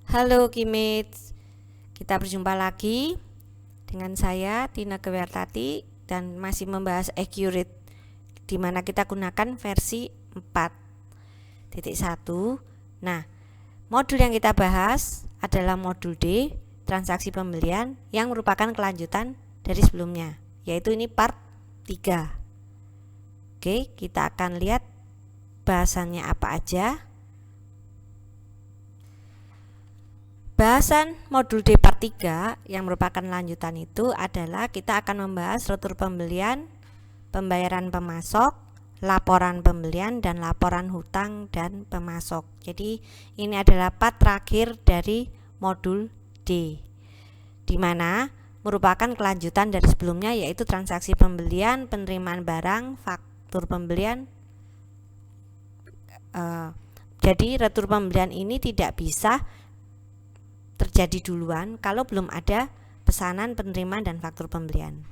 Halo Kimates, kita berjumpa lagi dengan saya Tina Gewertati dan masih membahas Accurate, di mana kita gunakan versi 4.1. Nah, modul yang kita bahas adalah modul D, transaksi pembelian, yang merupakan kelanjutan dari sebelumnya, yaitu ini part 3. Oke, kita akan lihat bahasannya apa aja. Bahasan modul D part 3 yang merupakan lanjutan itu adalah kita akan membahas retur pembelian, pembayaran pemasok, laporan pembelian, dan laporan hutang dan pemasok. Jadi ini adalah part terakhir dari modul D, di mana merupakan kelanjutan dari sebelumnya, yaitu transaksi pembelian, penerimaan barang, faktur pembelian. Jadi retur pembelian ini tidak bisa terjadi duluan kalau belum ada pesanan, penerimaan, dan faktur pembelian.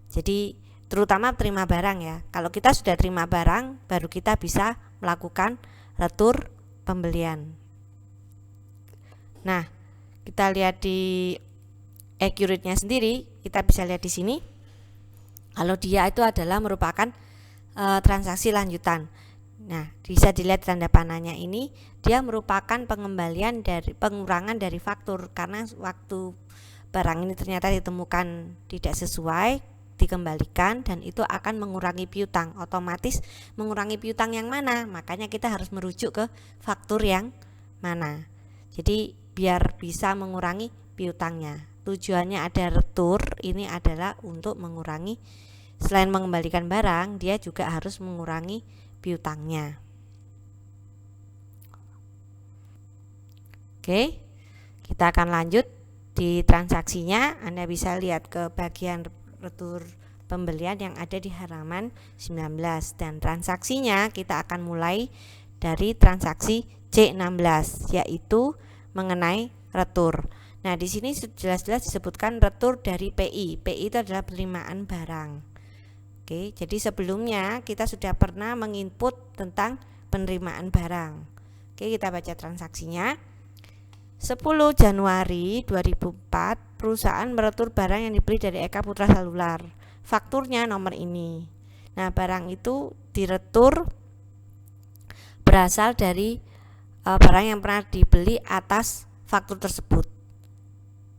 Jadi terutama terima barang ya. Kalau kita sudah terima barang, baru kita bisa melakukan retur pembelian. Nah, kita lihat di Accurate-nya sendiri, kita bisa lihat di sini. Kalau dia itu adalah merupakan transaksi lanjutan. Nah, bisa dilihat tanda panahnya ini, dia merupakan pengembalian dari pengurangan dari faktur, karena waktu barang ini ternyata ditemukan tidak sesuai, dikembalikan, dan itu akan mengurangi piutang. Otomatis mengurangi piutang yang mana? Makanya kita harus merujuk ke faktur yang mana. Jadi biar bisa mengurangi piutangnya. Tujuannya ada retur ini adalah untuk mengurangi, selain mengembalikan barang, dia juga harus mengurangi piutangnya. Oke, kita akan lanjut di transaksinya. Anda bisa lihat ke bagian retur pembelian yang ada di halaman 19, dan transaksinya kita akan mulai dari transaksi C16, yaitu mengenai retur. Nah, di sini jelas-jelas disebutkan retur dari PI. PI itu adalah penerimaan barang. Oke, jadi sebelumnya kita sudah pernah menginput tentang penerimaan barang. Oke, kita baca transaksinya. 10 Januari 2004, perusahaan meretur barang yang dibeli dari Eka Putra Salular. Fakturnya nomor ini. Nah, barang itu diretur berasal dari barang yang pernah dibeli atas faktur tersebut.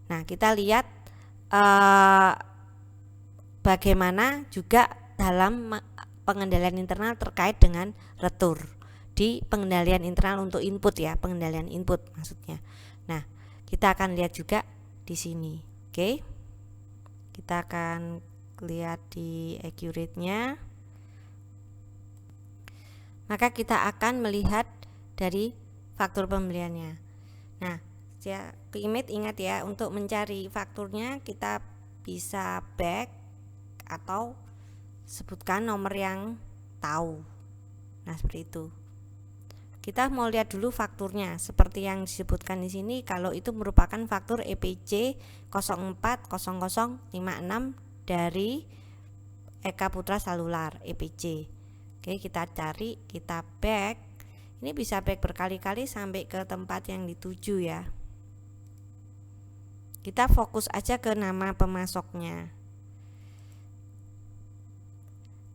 Nah, kita lihat bagaimana juga dalam pengendalian internal terkait dengan retur di pengendalian internal untuk input ya, pengendalian input maksudnya. Nah, kita akan lihat juga di sini. Oke. Kita akan lihat di Accurate-nya. Maka kita akan melihat dari faktur pembeliannya. Nah, Kimet ingat ya, untuk mencari fakturnya kita bisa back atau sebutkan nomor yang tahu. Nah, seperti itu. Kita mau lihat dulu fakturnya seperti yang disebutkan di sini. Kalau itu merupakan faktur EPC 040056 dari Eka Putra Salular EPC. Oke, kita cari, kita back. Ini bisa back berkali-kali sampai ke tempat yang dituju ya. Kita fokus aja ke nama pemasoknya.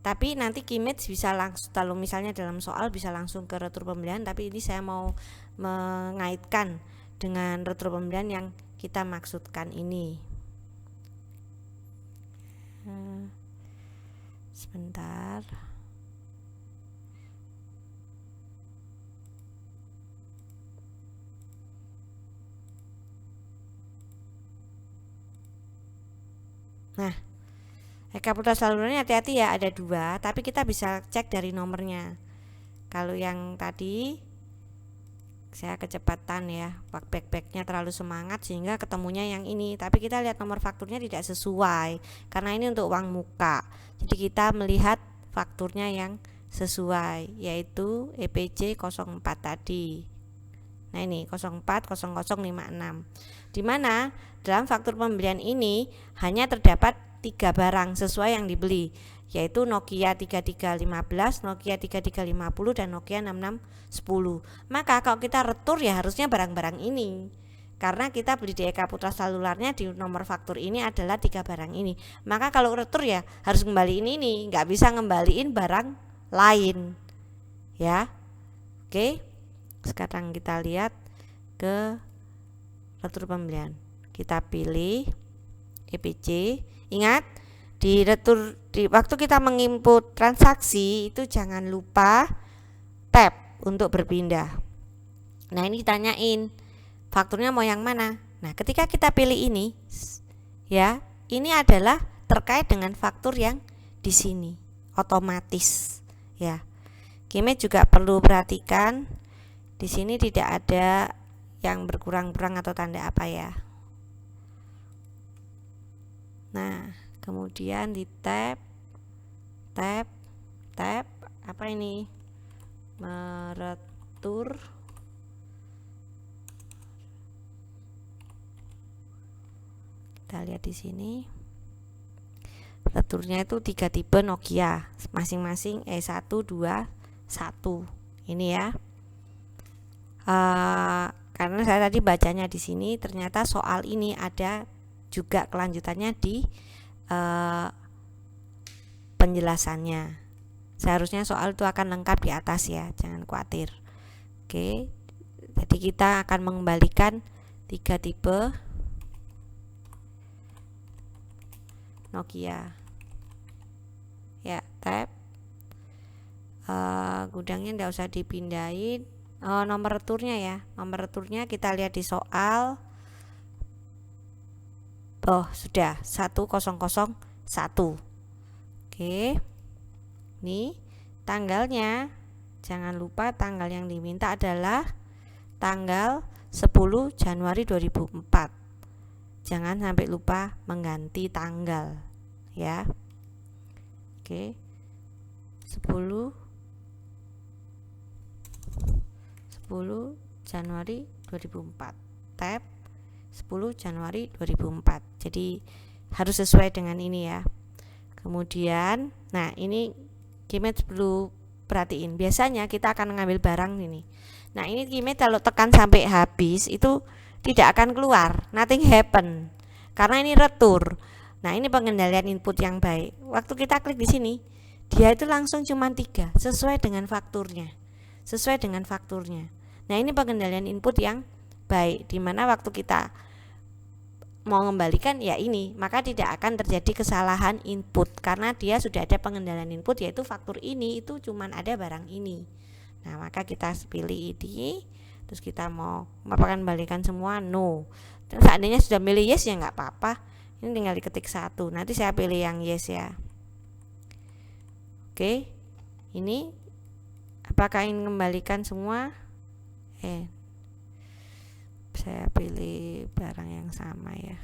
Tapi nanti Kimates bisa langsung, kalau misalnya dalam soal bisa langsung ke retur pembelian, tapi ini saya mau mengaitkan dengan retur pembelian yang kita maksudkan ini. Sebentar. Nah, Eka Putra Salurnya hati-hati ya, ada 2, tapi kita bisa cek dari nomornya. Kalau yang tadi saya kecepatan ya, backnya terlalu semangat sehingga ketemunya yang ini, tapi kita lihat nomor fakturnya tidak sesuai karena ini untuk uang muka. Jadi kita melihat fakturnya yang sesuai, yaitu EPC 04 tadi. Nah, ini 040056, di mana dalam faktur pembelian ini hanya terdapat 3 barang sesuai yang dibeli, yaitu Nokia 3315, Nokia 3350, dan Nokia 6610. Maka kalau kita retur ya harusnya barang-barang ini. karena kita beli di Eka Putra Selularnya di nomor faktur ini adalah 3 barang ini. Maka kalau retur ya harus ngembaliin ini, nggak bisa ngembaliin barang lain ya. Oke, sekarang kita lihat ke retur pembelian. Kita pilih EPC. Ingat, di waktu kita menginput transaksi itu jangan lupa tab untuk berpindah. Nah, ini ditanyain fakturnya mau yang mana. Nah, ketika kita pilih ini ya, ini adalah terkait dengan faktur yang di sini otomatis ya. Kimet juga perlu perhatikan di sini tidak ada yang berkurang-kurang atau tanda apa ya. Nah, kemudian di tab apa ini? Meretur kita lihat di sini returnya itu 3 tipe Nokia masing-masing E1, 2, 1 ini ya. Karena saya tadi bacanya di sini ternyata soal ini ada juga kelanjutannya di penjelasannya. Seharusnya soal itu akan lengkap di atas ya, jangan khawatir. Oke, jadi kita akan mengembalikan 3 tipe Nokia ya. Tab gudangnya tidak usah dipindahin. Nomor returnya ya, nomor returnya kita lihat di soal. Sudah 1001. Oke, ini tanggalnya jangan lupa tanggal yang diminta adalah tanggal 10 Januari 2004. Jangan sampai lupa mengganti tanggal ya. Oke, 10 Januari 2004 tab 10 Januari 2004. Jadi harus sesuai dengan ini ya. Kemudian nah ini Kimet perlu perhatiin, biasanya kita akan mengambil barang ini. Nah, ini Kimet kalau tekan sampai habis itu tidak akan keluar, nothing happen, karena ini retur. Nah, ini pengendalian input yang baik. Waktu kita klik di sini, dia itu langsung cuma 3, sesuai dengan fakturnya. Nah, ini pengendalian input yang baik, dimana waktu kita mau mengembalikan ya ini, maka tidak akan terjadi kesalahan input karena dia sudah ada pengendalian input, yaitu faktur ini itu cuma ada barang ini. Nah, maka kita pilih ini. Terus kita mau kembalikan semua no. Dan seandainya sudah milih yes ya nggak apa-apa. Ini tinggal diketik 1. Nanti saya pilih yang yes ya. Oke. Ini apakah ingin kembalikan semua? Saya pilih barang yang sama ya.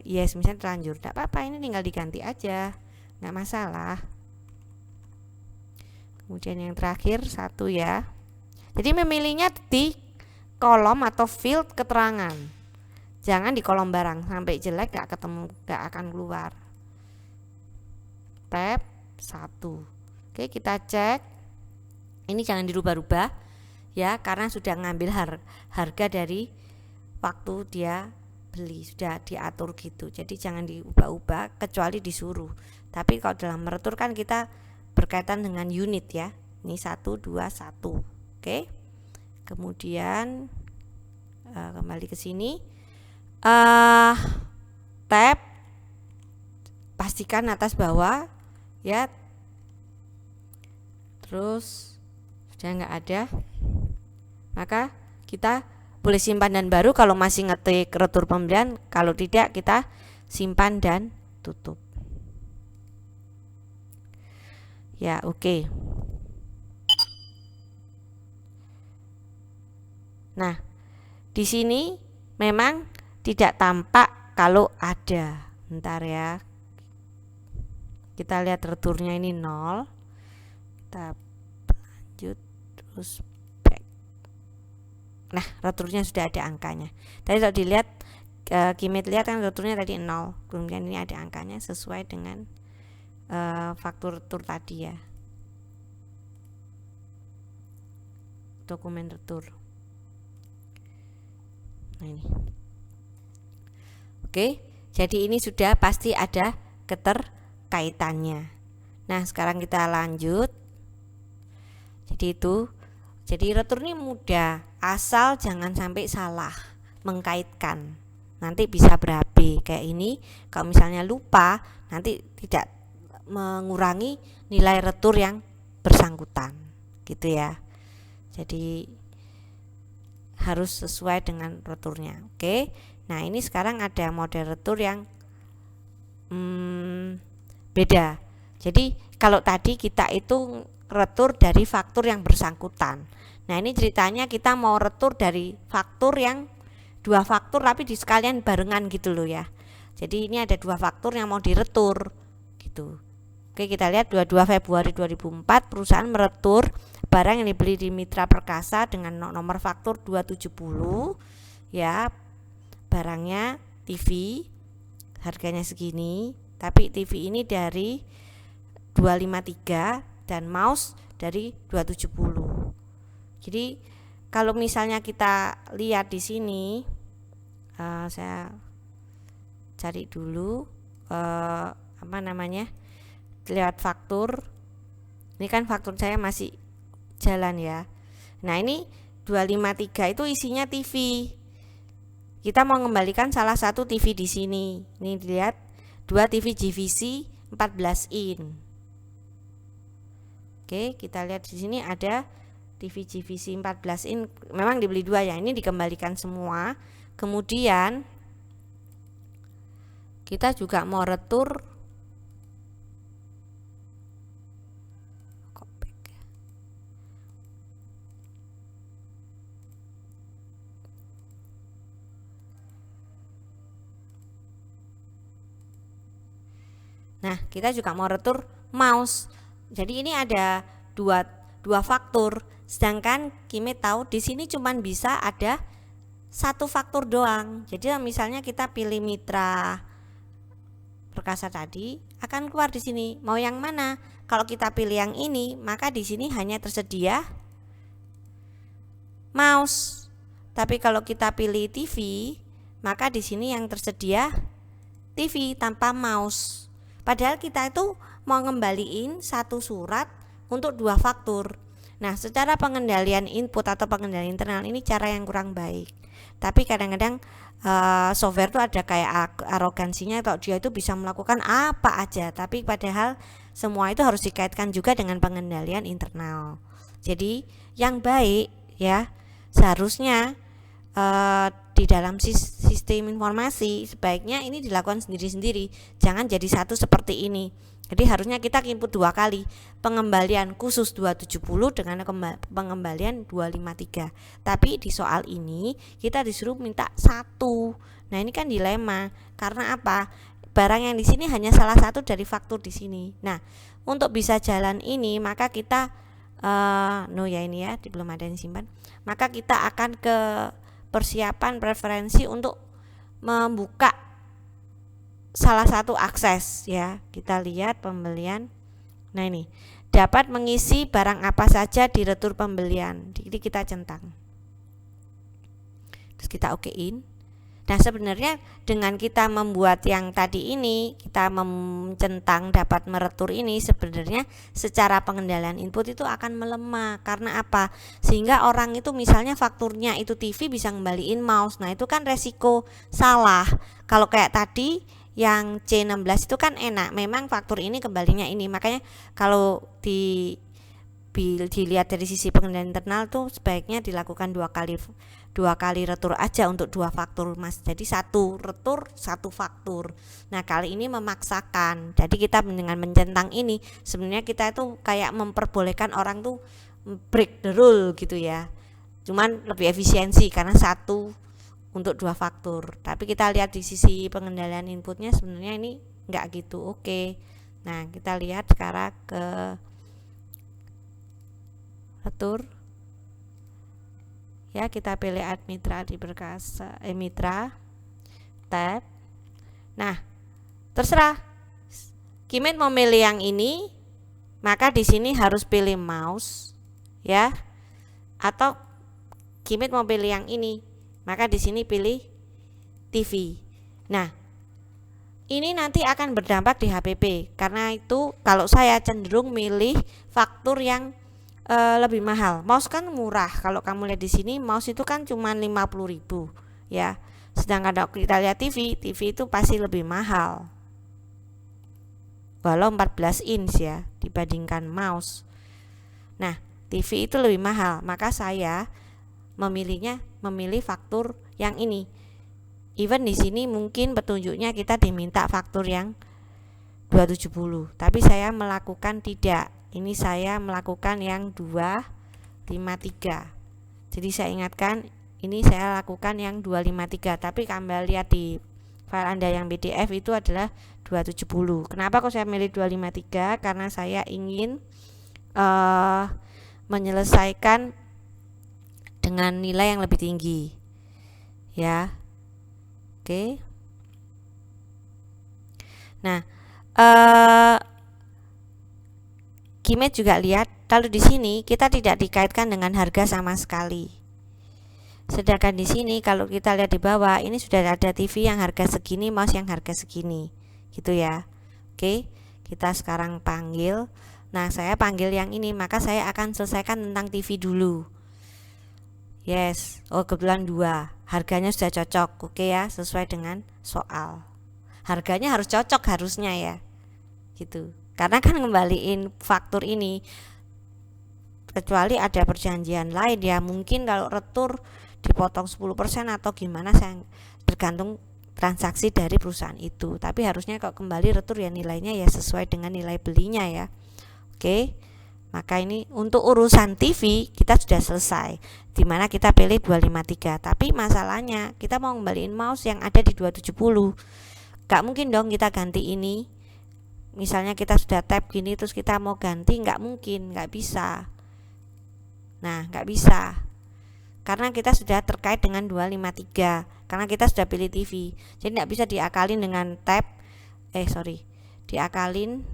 Yes, misalnya terlanjur. Tidak apa-apa, ini tinggal diganti aja. Nggak masalah. Kemudian yang terakhir 1 ya. Jadi memilihnya di kolom atau field keterangan, jangan di kolom barang, sampai jelek gak ketemu, gak akan keluar. Tab 1. Oke, kita cek. Ini jangan dirubah-rubah ya, karena sudah ngambil harga dari waktu dia beli, sudah diatur gitu. Jadi jangan diubah-ubah kecuali disuruh. Tapi kalau dalam meretur kan kita berkaitan dengan unit ya. Ini 1, 2, 1. Oke, kemudian kembali ke sini, tab pastikan atas bawah ya. Terus sudah nggak ada, maka kita boleh simpan dan baru kalau masih ngetik retur pembelian. Kalau tidak, kita simpan dan tutup ya. Oke. Nah, di sini memang tidak tampak kalau ada. Bentar ya. Kita lihat returnya ini 0. Kita lanjut terus back. Nah, returnya sudah ada angkanya. Tadi kalau dilihat Kimet lihat kan returnya tadi 0. Kemudian ini ada angkanya sesuai dengan faktur retur tadi ya. Dokumen retur. Nah ini. Oke, jadi ini sudah pasti ada keterkaitannya. Nah sekarang kita lanjut. Jadi retur ini mudah, asal jangan sampai salah mengkaitkan. Nanti bisa berabe kayak ini. Kalau misalnya lupa, nanti tidak mengurangi nilai retur yang bersangkutan, gitu ya. Jadi harus sesuai dengan returnya. Oke. Nah ini sekarang ada model retur yang beda. Jadi kalau tadi kita itu retur dari faktur yang bersangkutan. Nah ini ceritanya kita mau retur dari faktur yang dua faktur tapi di sekalian barengan gitu loh ya. Jadi ini ada dua faktur yang mau diretur gitu. Oke, kita lihat 22 Februari 2004 perusahaan meretur barang yang dibeli di Mitra Perkasa dengan nomor faktur 270 ya. Barangnya TV, harganya segini, tapi TV ini dari 253 dan mouse dari 270. Jadi kalau misalnya kita lihat di sini, saya cari dulu lewat faktur. Ini kan faktur saya masih jalan ya. Nah ini 253 itu isinya TV. Kita mau mengembalikan salah satu TV di sini. Ini dilihat 2 TV GVC 14 in. Oke, kita lihat di sini ada TV GVC 14 in. Memang dibeli 2 ya. Ini dikembalikan semua. Kemudian kita juga mau retur Nah, kita juga mau retur mouse. Jadi ini ada dua faktur. Sedangkan Kimet tahu di sini cuman bisa ada satu faktur doang. Jadi misalnya kita pilih Mitra Perkasa tadi, akan keluar di sini. Mau yang mana? Kalau kita pilih yang ini, maka di sini hanya tersedia mouse. Tapi kalau kita pilih TV, maka di sini yang tersedia TV tanpa mouse. Padahal kita itu mau ngembaliin satu surat untuk dua faktur. Nah, secara pengendalian input atau pengendalian internal ini cara yang kurang baik. Tapi kadang-kadang software itu ada kayak arogansinya, atau dia itu bisa melakukan apa aja. Tapi padahal semua itu harus dikaitkan juga dengan pengendalian internal. Jadi yang baik ya seharusnya di dalam sistem informasi sebaiknya ini dilakukan sendiri-sendiri, jangan jadi satu seperti ini. Jadi harusnya kita input 2 kali, pengembalian khusus 270 dengan pengembalian 253. Tapi di soal ini kita disuruh minta 1. Nah ini kan dilema, karena apa? Barang yang di sini hanya salah satu dari faktur di sini. Nah untuk bisa jalan ini maka kita ini ya belum ada yang simpan. Maka kita akan ke persiapan preferensi untuk membuka salah satu akses ya. Kita lihat pembelian. Nah ini dapat mengisi barang apa saja di retur pembelian. Jadi kita centang. Terus kita okein. Nah sebenarnya dengan kita membuat yang tadi ini, kita mencentang dapat meretur ini, sebenarnya secara pengendalian input itu akan melemah. Karena apa? Sehingga orang itu misalnya fakturnya itu TV bisa ngembaliin mouse. Nah itu kan resiko salah. Kalau kayak tadi yang C16 itu kan enak, memang faktur ini kembalinya ini. Makanya kalau dilihat dari sisi pengendalian internal tuh sebaiknya dilakukan dua kali retur aja untuk 2 faktur mas. Jadi 1 retur 1 faktur. Nah kali ini memaksakan. Jadi kita dengan mencentang ini sebenarnya kita itu kayak memperbolehkan orang tuh break the rule gitu ya. Cuman lebih efisiensi karena 1 untuk 2 faktur. Tapi kita lihat di sisi pengendalian inputnya sebenarnya ini enggak gitu. Oke. Nah kita lihat sekarang ke retur ya, kita pilih add mitra di Perkasa mitra tab. Nah terserah Kimet mau milih yang ini, maka di sini harus pilih mouse ya, atau Kimet mau pilih yang ini, maka di sini pilih TV. Nah, ini nanti akan berdampak di HPP. Karena itu kalau saya cenderung milih faktur yang lebih mahal. Mouse kan murah. Kalau kamu lihat di sini mouse itu kan cuma 50.000 ya. Sedangkan kalau kita lihat TV itu pasti lebih mahal. Walau 14 inch ya dibandingkan mouse. Nah, TV itu lebih mahal, maka saya memilih faktur yang ini. Even di sini mungkin petunjuknya kita diminta faktur yang 270, tapi saya melakukan tidak. Ini saya melakukan yang 253. Jadi saya ingatkan, ini saya lakukan yang 253, tapi kamu lihat di file Anda yang PDF itu adalah 270. Kenapa kok saya milih 253? Karena saya ingin menyelesaikan dengan nilai yang lebih tinggi. Ya. Oke. Nah, Kimet juga lihat kalau di sini kita tidak dikaitkan dengan harga sama sekali. Sedangkan di sini kalau kita lihat di bawah ini sudah ada TV yang harga segini, mouse yang harga segini, gitu ya. Oke, kita sekarang panggil. Nah, saya panggil yang ini, maka saya akan selesaikan tentang TV dulu. Yes, oh kebetulan 2, harganya sudah cocok, oke ya, sesuai dengan soal. Harganya harus cocok harusnya ya, gitu. Karena kan ngembaliin faktur ini, kecuali ada perjanjian lain ya, mungkin kalau retur dipotong 10% atau gimana, saya bergantung transaksi dari perusahaan itu. Tapi harusnya kalau kembali retur ya nilainya ya sesuai dengan nilai belinya ya. Oke. Maka ini untuk urusan TV kita sudah selesai, dimana kita pilih 253. Tapi masalahnya kita mau ngembaliin mouse yang ada di 270. Gak mungkin dong kita ganti ini. Misalnya kita sudah tab gini terus kita mau ganti, nggak mungkin, nggak bisa. Nah, nggak bisa karena kita sudah terkait dengan 253, karena kita sudah pilih TV. Jadi nggak bisa diakalin dengan tab diakalin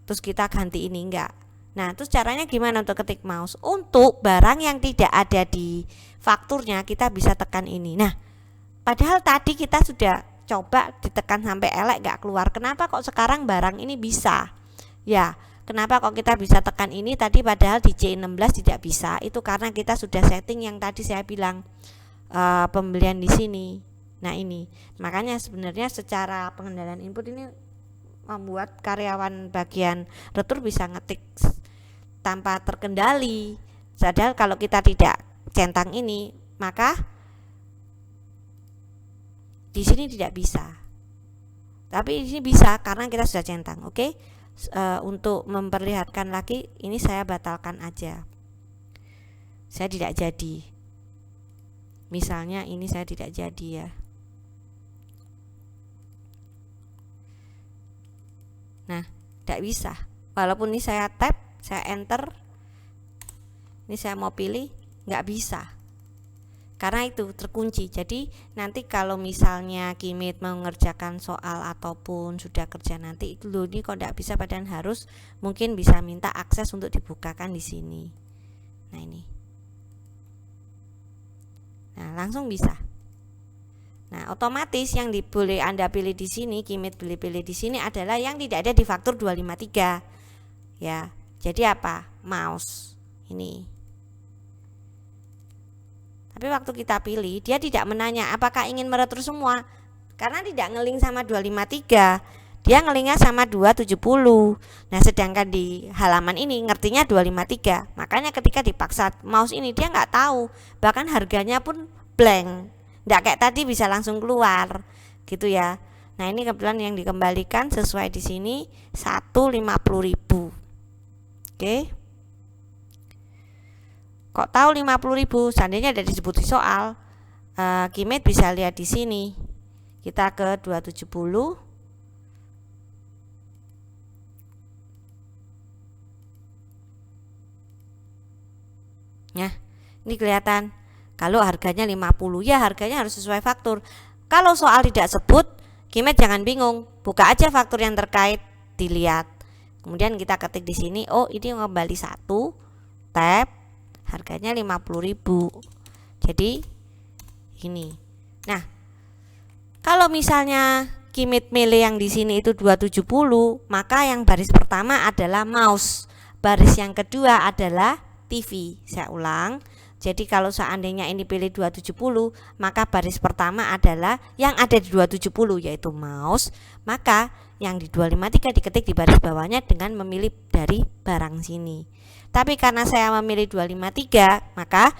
terus kita ganti ini, enggak. Nah, terus caranya gimana untuk ketik mouse? Untuk barang yang tidak ada di fakturnya kita bisa tekan ini. Nah, padahal tadi kita sudah coba ditekan sampai elek gak keluar. Kenapa kok sekarang barang ini bisa? Ya, kenapa kok kita bisa tekan ini tadi padahal di C16 tidak bisa? Itu karena kita sudah setting yang tadi saya bilang pembelian di sini. Nah, ini. Makanya sebenarnya secara pengendalian input ini membuat karyawan bagian retur bisa ngetik tanpa terkendali. Padahal kalau kita tidak centang ini, maka di sini tidak bisa. Tapi di sini bisa karena kita sudah centang. Oke. Untuk memperlihatkan lagi, ini saya batalkan aja. Saya tidak jadi. Misalnya ini saya tidak jadi ya. Nah, tidak bisa. Walaupun ini saya tab, saya enter, ini saya mau pilih, nggak bisa. Karena itu terkunci. Jadi nanti kalau misalnya Kimet mau mengerjakan soal ataupun sudah kerja nanti itu loh, ini kok tidak bisa, padahal harus, mungkin bisa minta akses untuk dibukakan di sini. Nah, ini. Nah, langsung bisa. Nah, otomatis yang boleh Anda pilih di sini, Kimet pilih di sini adalah yang tidak ada di faktur 253. Ya. Jadi apa? Mouse. Ini. Tapi waktu kita pilih, dia tidak menanya apakah ingin meretur semua, karena tidak ngeling sama 253, dia ngelingnya sama 270. Nah, sedangkan di halaman ini ngertinya 253. Makanya ketika dipaksa mouse ini dia nggak tahu, bahkan harganya pun blank, nggak kayak tadi bisa langsung keluar, gitu ya. Nah, ini kebetulan yang dikembalikan sesuai di sini 150.000. Oke. Kok tahu 50.000? Seandainya ada disebut di soal, Kimet bisa lihat di sini. Kita ke 270. Nah, ini kelihatan. Kalau harganya 50, ya harganya harus sesuai faktur. Kalau soal tidak sebut, Kimet jangan bingung. Buka aja faktur yang terkait, dilihat. Kemudian kita ketik di sini, oh ini kembali 1, tab, harganya 50.000. Jadi begini. Nah, kalau misalnya Kimit Mele yang di sini itu 270, maka yang baris pertama adalah mouse, baris yang kedua adalah TV. Saya ulang. Jadi kalau seandainya ini pilih 270, maka baris pertama adalah yang ada di 270 yaitu mouse, maka yang di 253 diketik di baris bawahnya dengan memilih dari barang sini. Tapi karena saya memilih 253, maka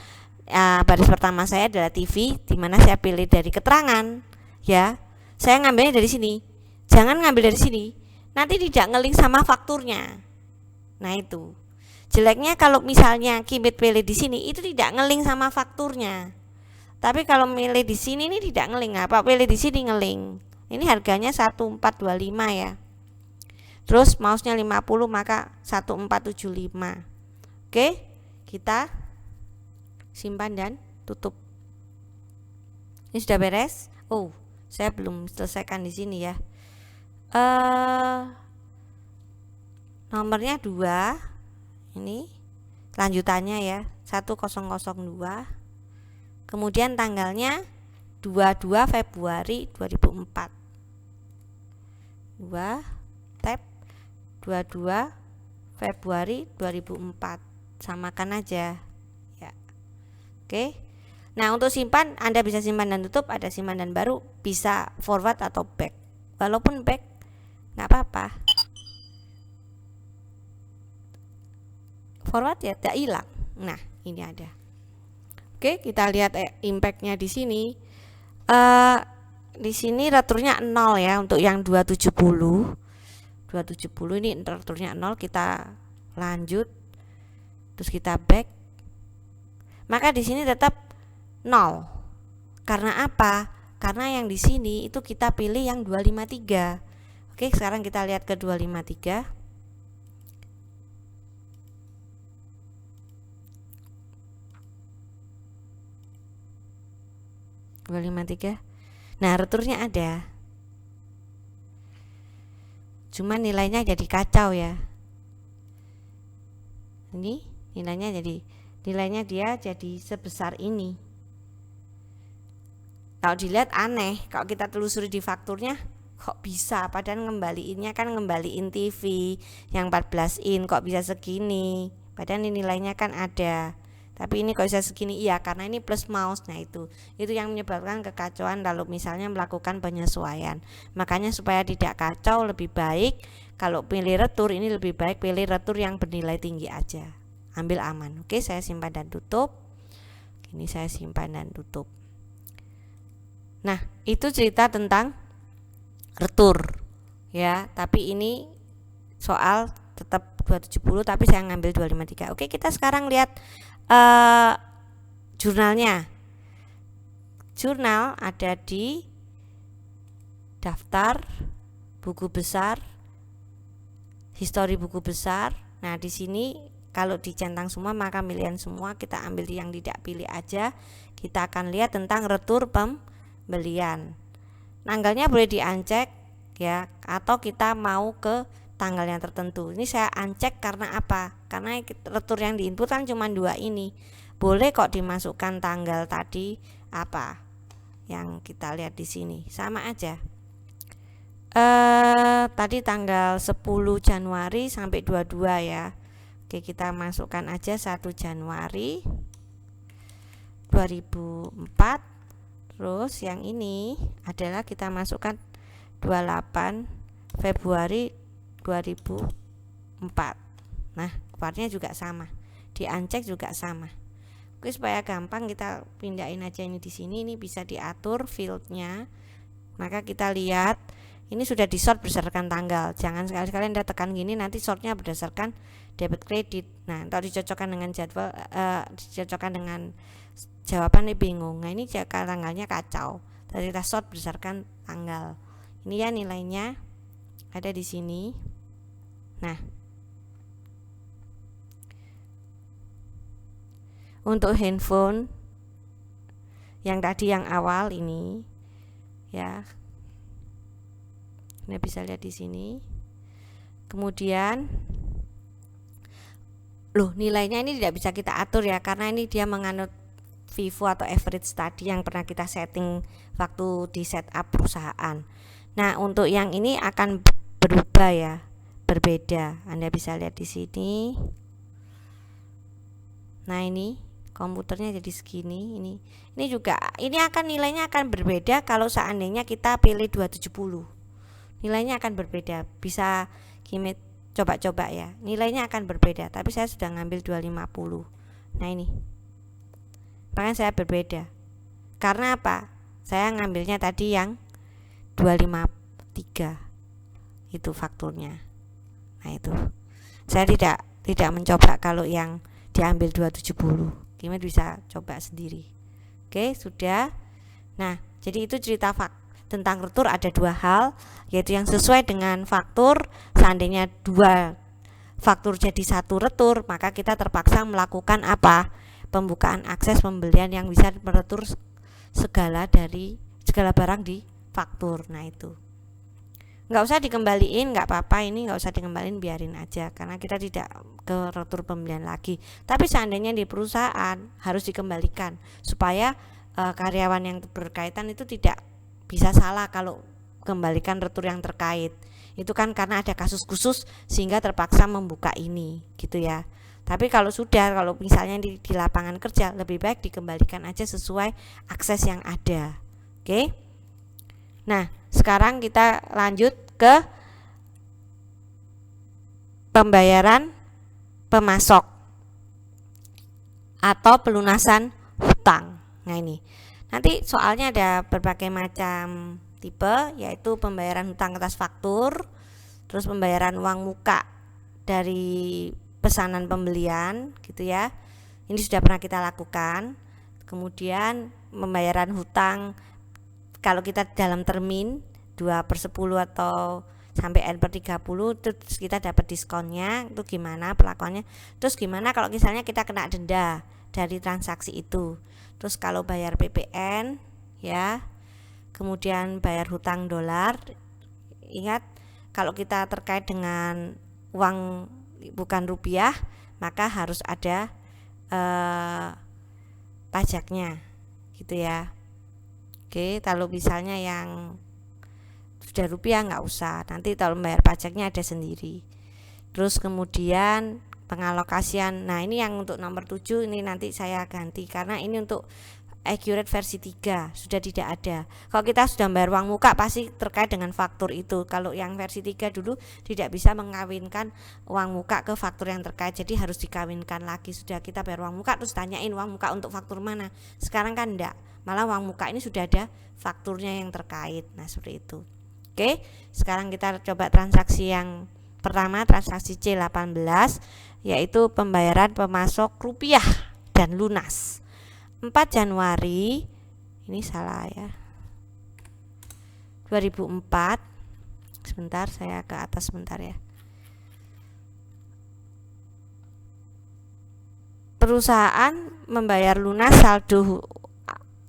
baris pertama saya adalah TV, di mana saya pilih dari keterangan. Ya, saya ngambilnya dari sini. Jangan ngambil dari sini, nanti tidak ngeling sama fakturnya. Nah itu. Jeleknya kalau misalnya Kimit pilih di sini itu tidak ngeling sama fakturnya. Tapi kalau milih di sini ini tidak ngeling. Apa pilih di sini ngeling. Ini harganya 1425 ya. Terus mouse-nya 50 maka 1475. Oke, kita simpan dan tutup. Ini sudah beres? Oh, saya belum selesaikan di sini ya. Nomornya 2. Ini lanjutannya ya, 1002. Kemudian tanggalnya 22 Februari 2004. 2 tab 22 Februari 2004. Samakan aja ya. Oke. Nah, untuk simpan Anda bisa simpan dan tutup, ada simpan dan baru, bisa forward atau back. Walaupun back nggak apa-apa. Forward ya tidak hilang. Nah, ini ada. Oke, kita lihat impactnya di sini. Di sini returnya 0 ya untuk yang 270. 270 ini returnya 0, kita lanjut. Terus kita back. Maka di sini tetap 0. Karena apa? Karena yang di sini itu kita pilih yang 253. Oke, sekarang kita lihat ke 253. Nah, returnya ada. Cuman nilainya jadi kacau ya. Ini nilainya dia jadi sebesar ini. Kalau dilihat aneh, kalau kita telusuri di fakturnya kok bisa, padahal ngembaliinnya kan ngembaliin TV yang 14 in, kok bisa segini, padahal ini nilainya kan ada. Tapi ini kok bisa segini? Iya, karena ini plus mouse. Nah itu yang menyebabkan kekacauan lalu misalnya melakukan penyesuaian. Makanya supaya tidak kacau, lebih baik kalau pilih retur ini lebih baik pilih retur yang bernilai tinggi aja, ambil aman. Oke, saya simpan dan tutup. Ini saya simpan dan tutup. Nah, itu cerita tentang retur ya, tapi ini soal tetap 270 tapi saya ngambil 253. Oke, kita sekarang lihat jurnalnya. Jurnal ada di daftar buku besar, histori buku besar. Nah, di sini kalau dicentang semua maka pilihan semua, kita ambil yang tidak pilih aja. Kita akan lihat tentang retur pembelian. Tanggalnya boleh diancek ya, atau kita mau ke tanggal yang tertentu. Ini saya ancek karena apa? Karena retur yang diinput kan cuma 2 ini. Boleh kok dimasukkan tanggal tadi apa yang kita lihat di sini, sama aja. Tadi tanggal 10 Januari sampai 22 ya. Oke, kita masukkan aja 1 Januari 2004. Terus yang ini adalah kita masukkan 28 Februari 2004. Nah, keluarnya juga sama, diancek juga sama. Oke, supaya gampang kita pindahin aja ini di sini. Ini bisa diatur fieldnya. Maka kita lihat ini sudah di sort berdasarkan tanggal. Jangan sekali-kali Anda tekan gini, nanti sortnya berdasarkan debit kredit. Nah, kalau dicocokkan dengan jadwal, dicocokkan dengan jawaban ini bingung. Nah, ini tanggalnya kacau. Tadi kita sort berdasarkan tanggal. Ini ya nilainya ada di sini. Nah, untuk handphone yang tadi yang awal ini ya, Anda bisa lihat di sini. Kemudian nilainya ini tidak bisa kita atur ya, karena ini dia menganut FIFO atau average tadi yang pernah kita setting waktu di setup perusahaan. Nah, untuk yang ini akan berubah ya, berbeda. Anda bisa lihat di sini. Nah, ini komputernya jadi segini. Ini juga nilainya akan berbeda kalau seandainya kita pilih 270. Nilainya akan berbeda. Bisa Kimit coba-coba ya. Nilainya akan berbeda, tapi saya sudah ngambil 250. Nah, ini. Makanya saya berbeda. Karena apa? Saya ngambilnya tadi yang 253. Itu fakturnya. Nah, itu. Saya tidak mencoba kalau yang diambil 270. Kimit bisa coba sendiri. Oke, sudah. Nah, jadi itu cerita tentang retur ada dua hal, yaitu yang sesuai dengan faktur. Seandainya dua faktur jadi satu retur, maka kita terpaksa melakukan apa? Pembukaan akses pembelian yang bisa meretur segala barang di faktur. Nah, itu nggak usah dikembaliin, nggak apa-apa, ini nggak usah dikembaliin, biarin aja karena kita tidak ke retur pembelian lagi. Tapi seandainya di perusahaan harus dikembalikan supaya karyawan yang berkaitan itu tidak bisa salah kalau kembalikan retur yang terkait. Itu kan karena ada kasus khusus sehingga terpaksa membuka ini gitu ya. Tapi kalau misalnya di lapangan kerja, lebih baik dikembalikan aja sesuai akses yang ada. Oke. Nah, sekarang kita lanjut ke pembayaran pemasok atau pelunasan hutang. Nah, ini nanti soalnya ada berbagai macam tipe, yaitu pembayaran hutang atas faktur, terus pembayaran uang muka dari pesanan pembelian gitu ya. Ini sudah pernah kita lakukan. Kemudian pembayaran hutang kalau kita dalam termin 2/10 atau sampai N/30, terus kita dapat diskonnya, itu gimana pelakuannya. Terus gimana kalau misalnya kita kena denda dari transaksi itu. Terus kalau bayar PPN ya, kemudian bayar hutang dolar. Ingat, kalau kita terkait dengan uang bukan rupiah, maka harus ada pajaknya gitu ya. Oke, kalau misalnya yang sudah rupiah nggak usah, nanti kalau membayar pajaknya ada sendiri. Terus kemudian pengalokasian. Nah, ini yang untuk nomor 7 ini nanti saya ganti karena ini untuk Accurate versi 3 sudah tidak ada. Kalau kita sudah bayar uang muka pasti terkait dengan faktur itu. Kalau yang versi 3 dulu tidak bisa mengawinkan uang muka ke faktur yang terkait, jadi harus dikawinkan lagi. Sudah kita bayar uang muka terus tanyain uang muka untuk faktur mana. Sekarang kan enggak, malah uang muka ini sudah ada fakturnya yang terkait. Nah, seperti itu. Oke, sekarang kita coba transaksi yang pertama, transaksi C18, yaitu pembayaran pemasok rupiah dan lunas. 4 Januari, ini salah ya, 2004. Sebentar, saya ke atas sebentar ya. Perusahaan membayar lunas saldo,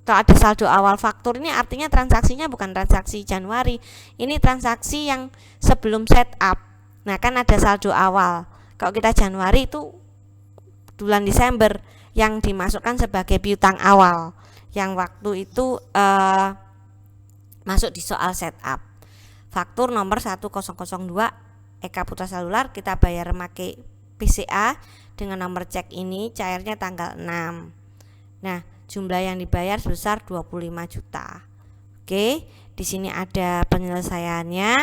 kalau ada saldo awal faktur, ini artinya transaksinya bukan transaksi Januari, ini transaksi yang sebelum setup. Nah, kan ada saldo awal. Kalau kita Januari itu bulan Desember yang dimasukkan sebagai piutang awal, yang waktu itu masuk di soal setup. Faktur nomor 1002 Eka Putra Selular, kita bayar pakai PCA dengan nomor cek ini, cairnya tanggal 6. Nah, jumlah yang dibayar sebesar 25 juta. Oke, di sini ada penyelesaiannya,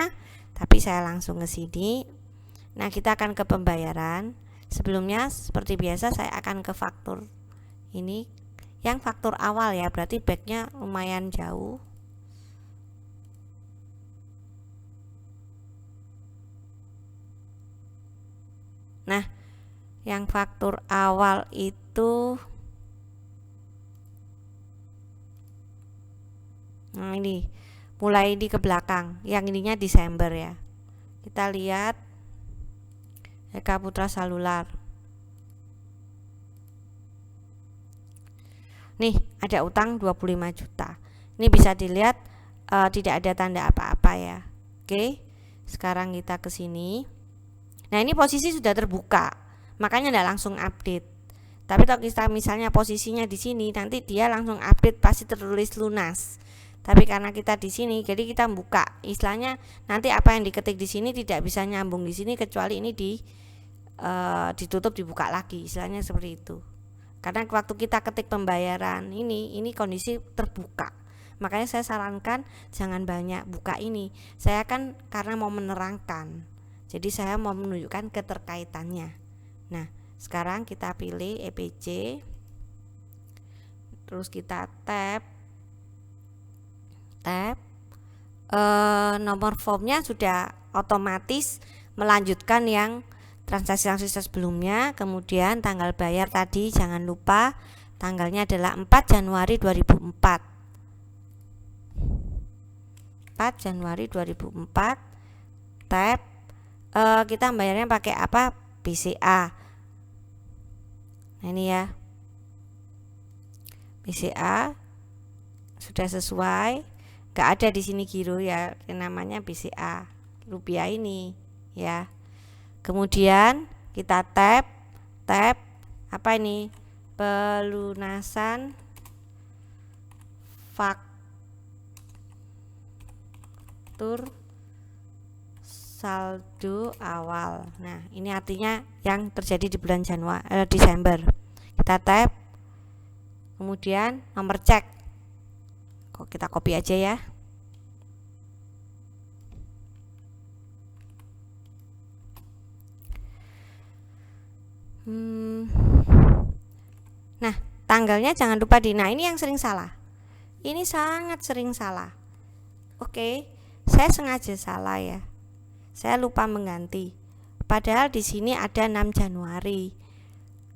tapi saya langsung ke sini. Nah, kita akan ke pembayaran. Sebelumnya seperti biasa saya akan ke faktur ini, yang faktur awal ya, berarti backnya lumayan jauh. Nah, yang faktur awal itu, nah ini mulai di ke belakang, yang ininya Desember ya. Kita lihat Eka Putra Selular. Nih, ada utang 25 juta. Ini bisa dilihat tidak ada tanda apa-apa ya. Oke. Sekarang kita ke sini. Nah, ini posisi sudah terbuka. Makanya tidak langsung update. Tapi kalau kita misalnya posisinya di sini, nanti dia langsung update pasti tertulis lunas. Tapi karena kita di sini, jadi kita buka. Istilahnya nanti apa yang diketik di sini tidak bisa nyambung di sini kecuali ini ditutup dibuka lagi. Istilahnya seperti itu. Karena waktu kita ketik pembayaran ini kondisi terbuka. Makanya saya sarankan jangan banyak buka ini. Saya kan karena mau menerangkan. Jadi saya mau menunjukkan keterkaitannya. Nah, sekarang kita pilih EPC. Terus kita tab nomor formnya sudah otomatis melanjutkan yang transaksi sebelumnya. Kemudian tanggal bayar tadi jangan lupa tanggalnya adalah 4 Januari 2004. 4 Januari 2004. Tab kita bayarnya pakai apa? BCA. Nah ini ya, BCA sudah sesuai, nggak ada di sini giro ya, namanya BCA rupiah ini ya. Kemudian kita tab apa ini, pelunasan faktur saldo awal. Nah ini artinya yang terjadi di bulan Desember. Kita tab, kemudian nomor cek, kok kita copy aja ya. Nah tanggalnya jangan lupa nah ini yang sering salah, ini sangat sering salah. Oke, saya sengaja salah ya, saya lupa mengganti. Padahal di sini ada 6 Januari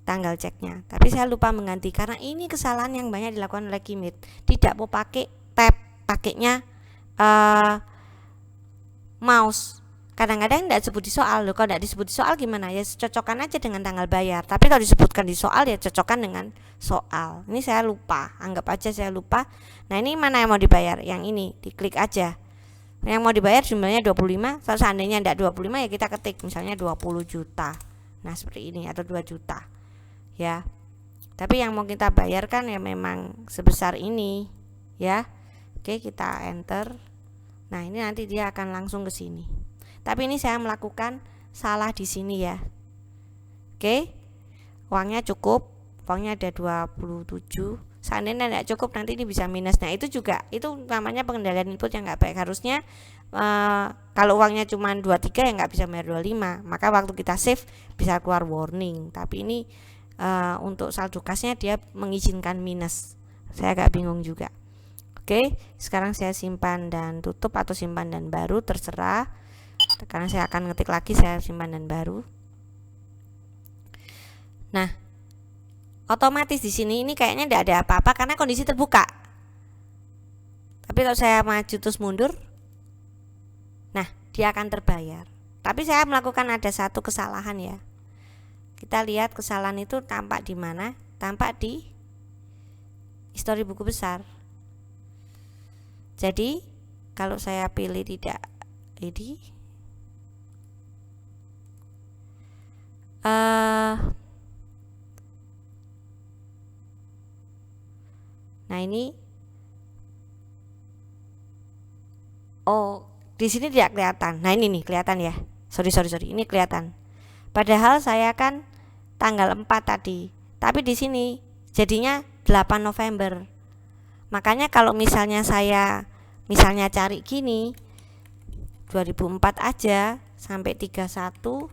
tanggal ceknya, tapi saya lupa mengganti karena ini kesalahan yang banyak dilakukan oleh Kimit. Tidak mau pakai tab, pakainya mouse. Kadang-kadang tidak disebut di soal. Loh, kalau tidak disebut di soal gimana? Ya cocokkan aja dengan tanggal bayar. Tapi kalau disebutkan di soal ya cocokkan dengan soal. Ini saya lupa, anggap aja saya lupa. Nah ini mana yang mau dibayar? Yang ini, diklik aja. Yang mau dibayar jumlahnya 25. Kalau seandainya tidak 25 ya kita ketik misalnya 20 juta. Nah seperti ini, atau 2 juta ya. Tapi yang mau kita bayarkan ya memang sebesar ini ya. Oke, kita enter. Nah ini nanti dia akan langsung ke sini. Tapi ini saya melakukan salah di sini ya. Oke, uangnya cukup, uangnya ada 27. Seandainya tidak cukup nanti ini bisa minus. Nah itu juga, itu namanya pengendalian input yang nggak baik. Harusnya kalau uangnya cuma 23 ya nggak bisa bayar 25. Maka waktu kita save bisa keluar warning. Tapi ini untuk saldo kasnya dia mengizinkan minus. Saya agak bingung juga. Oke, sekarang saya simpan dan tutup atau simpan dan baru, terserah. Karena saya akan ngetik lagi, saya simpan dan baru. Nah, otomatis di sini ini kayaknya tidak ada apa-apa karena kondisi terbuka. Tapi kalau saya maju terus mundur, nah dia akan terbayar. Tapi saya melakukan ada satu kesalahan ya. Kita lihat kesalahan itu tampak di mana? Tampak di histori buku besar. Jadi kalau saya pilih tidak ini, nah ini, oh di sini tidak kelihatan. Nah ini nih kelihatan ya. Sorry, ini kelihatan. Padahal saya kan tanggal 4 tadi. Tapi di sini jadinya 8 November. Makanya kalau misalnya saya cari gini 2004 aja sampai 31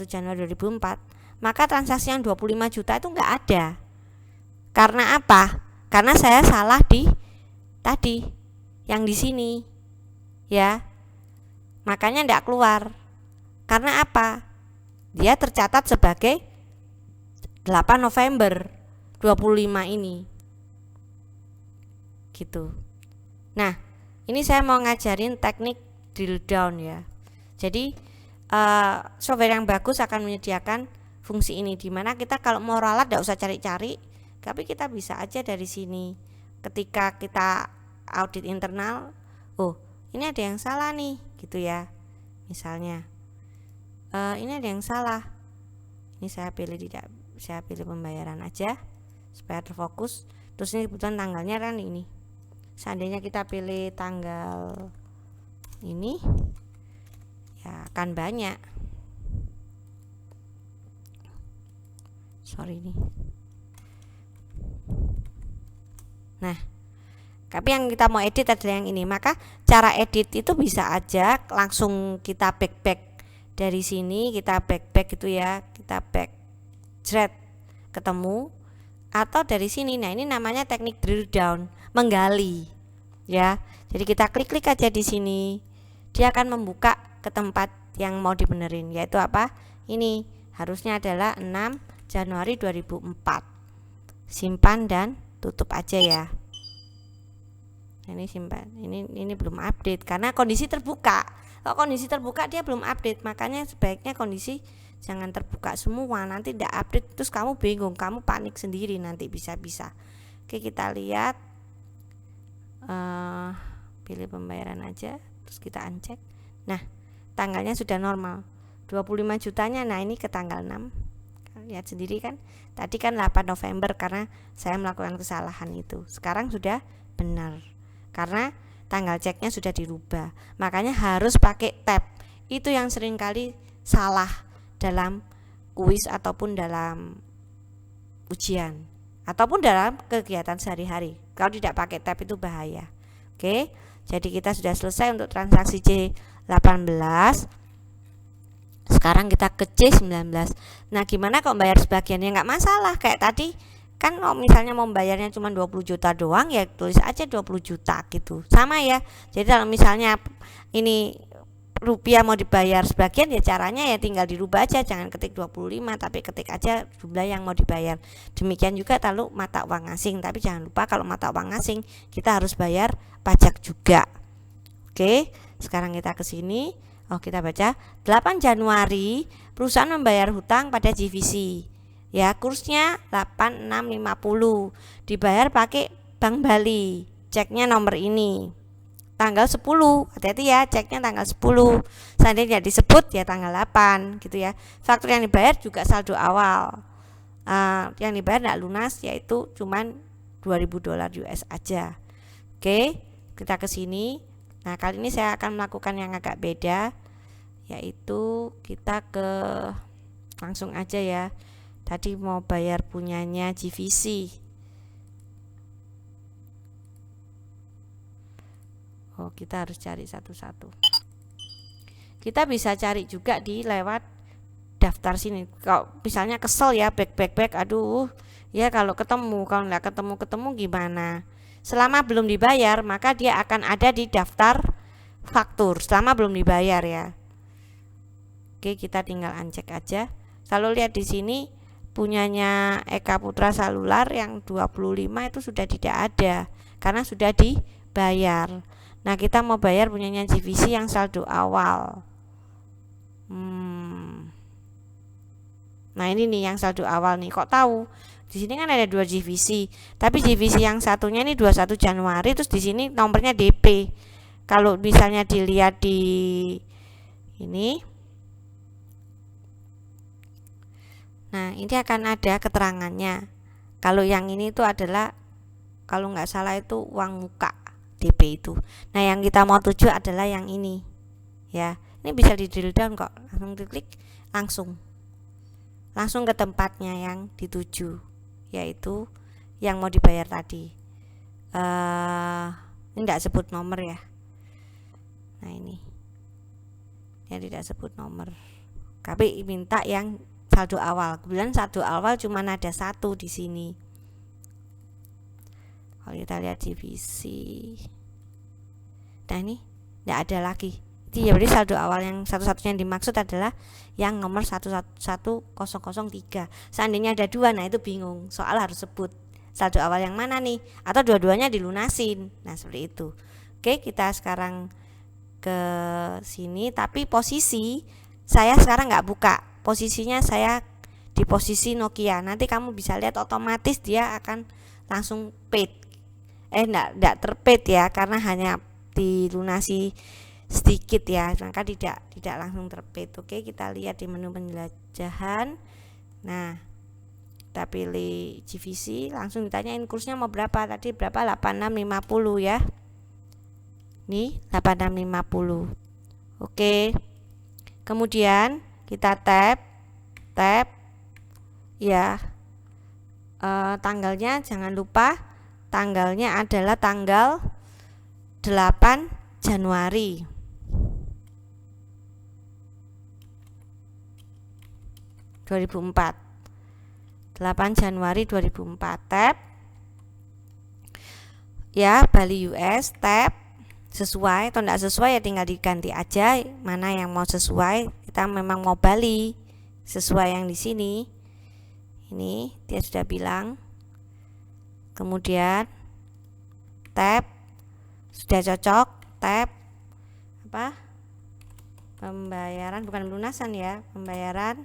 Januari 2004, maka transaksi yang 25 juta itu enggak ada. Karena apa? Karena saya salah di tadi yang di sini ya. Makanya enggak keluar. Karena apa? Dia tercatat sebagai 8 November 25 ini. Gitu. Nah, ini saya mau ngajarin teknik drill down ya. Jadi software yang bagus akan menyediakan fungsi ini, dimana kita kalau mau ralat tidak usah cari-cari, tapi kita bisa aja dari sini. Ketika kita audit internal, oh ini ada yang salah nih, gitu ya. Misalnya ini ada yang salah. Ini saya pilih pembayaran aja supaya terfokus. Terus ini kebetulan tanggalnya kan ini. Seandainya kita pilih tanggal ini, ya akan banyak. Sorry nih. Nah, tapi yang kita mau edit adalah yang ini. Maka cara edit itu bisa aja langsung kita back dari sini, kita back gitu ya, kita back thread ketemu, atau dari sini. Nah, ini namanya teknik drill down, menggali ya. Jadi kita klik aja di sini, dia akan membuka ke tempat yang mau dibenerin, yaitu apa? Ini harusnya adalah 6 Januari 2004. Simpan dan tutup aja ya. Ini simpan. Ini belum update karena kondisi terbuka. Kalau kondisi terbuka dia belum update, makanya sebaiknya kondisi jangan terbuka semua, nanti tidak update terus kamu bingung, kamu panik sendiri nanti bisa-bisa. Oke, kita lihat, pilih pembayaran aja, terus kita uncek. Nah, tanggalnya sudah normal 25 jutanya. Nah, ini ke tanggal 6, lihat sendiri kan, tadi kan 8 November karena saya melakukan kesalahan itu. Sekarang sudah benar karena tanggal ceknya sudah dirubah. Makanya harus pakai tab. Itu yang sering kali salah dalam kuis ataupun dalam ujian ataupun dalam kegiatan sehari-hari. Kalau tidak pakai tab itu bahaya. Oke, jadi kita sudah selesai untuk transaksi C18. Sekarang kita ke C19. Nah, gimana kalau bayar sebagiannya? Nggak masalah, kayak tadi kan kalau misalnya mau bayarnya cuma 20 juta doang, ya tulis aja 20 juta gitu. Sama ya. Jadi kalau misalnya ini rupiah mau dibayar sebagian, ya caranya ya tinggal dirubah aja, jangan ketik 25 tapi ketik aja jumlah yang mau dibayar. Demikian juga kalau mata uang asing, tapi jangan lupa kalau mata uang asing kita harus bayar pajak juga. Oke, sekarang kita ke sini. Kita baca 8 Januari perusahaan membayar hutang pada GVC. Ya, kursnya 8650. Dibayar pakai Bank Bali. Ceknya nomor ini. Tanggal 10, hati-hati ya, ceknya tanggal 10. Seandainya disebut ya tanggal 8 gitu ya. Faktur yang dibayar juga saldo awal. Yang dibayar tidak lunas, yaitu cuman $2000 US aja. Oke, kita ke sini. Nah, kali ini saya akan melakukan yang agak beda, yaitu kita ke langsung aja ya. Tadi mau bayar punyanya GVC. Kita harus cari satu-satu. Kita bisa cari juga di lewat daftar sini. Kalau misalnya kesel ya, back, aduh ya, kalau nggak ketemu gimana? Selama belum dibayar, maka dia akan ada di daftar faktur selama belum dibayar ya. Oke, kita tinggal uncek aja. Lalu lihat di sini punyanya Eka Putra Salular yang 25 itu sudah tidak ada karena sudah dibayar. Nah, kita mau bayar punyanya GVC yang saldo awal. Nah, ini nih yang saldo awal nih. Kok tahu? Di sini kan ada 2 GVC, tapi GVC yang satunya ini 21 Januari, terus di sini nomornya DP. Kalau misalnya dilihat di ini, nah ini akan ada keterangannya. Kalau yang ini itu adalah, kalau nggak salah itu uang muka DP itu. Nah, yang kita mau tuju adalah yang ini ya. Ini bisa di drill down kok, langsung diklik, langsung ke tempatnya yang dituju, yaitu yang mau dibayar tadi. Ini tidak sebut nomor ya. Nah, ini tidak sebut nomor, tapi minta yang saldo awal. Kebetulan saldo awal cuma ada 1 di sini. Kalau kita lihat GVC, nah ini tidak ada lagi. Jadi berarti saldo awal yang satu-satunya yang dimaksud adalah yang nomor 11003. Seandainya ada 2, nah itu bingung, soal harus sebut saldo awal yang mana nih, atau dua-duanya dilunasin. Nah, seperti itu. Oke, kita sekarang ke sini, tapi posisi saya sekarang nggak buka, posisinya saya di posisi Nokia. Nanti kamu bisa lihat otomatis dia akan langsung paid. Enggak terpaid ya, karena hanya dilunasi sedikit ya, maka tidak langsung terbit. Oke, kita lihat di menu penjelajahan. Nah, kita pilih GVC, langsung ditanyain kursnya mau berapa, tadi berapa, 8650 ya, ini 8650. Oke, kemudian kita tab ya, tanggalnya jangan lupa, tanggalnya adalah tanggal 8 Januari. (2004) 8 Januari 2004. Tab ya, Bali US, tab sesuai atau tidak sesuai ya tinggal diganti aja mana yang mau sesuai. Kita memang mau Bali, sesuai yang di sini. Ini dia sudah bilang. Kemudian tab sudah cocok, tab apa? Pembayaran, bukan pelunasan ya, pembayaran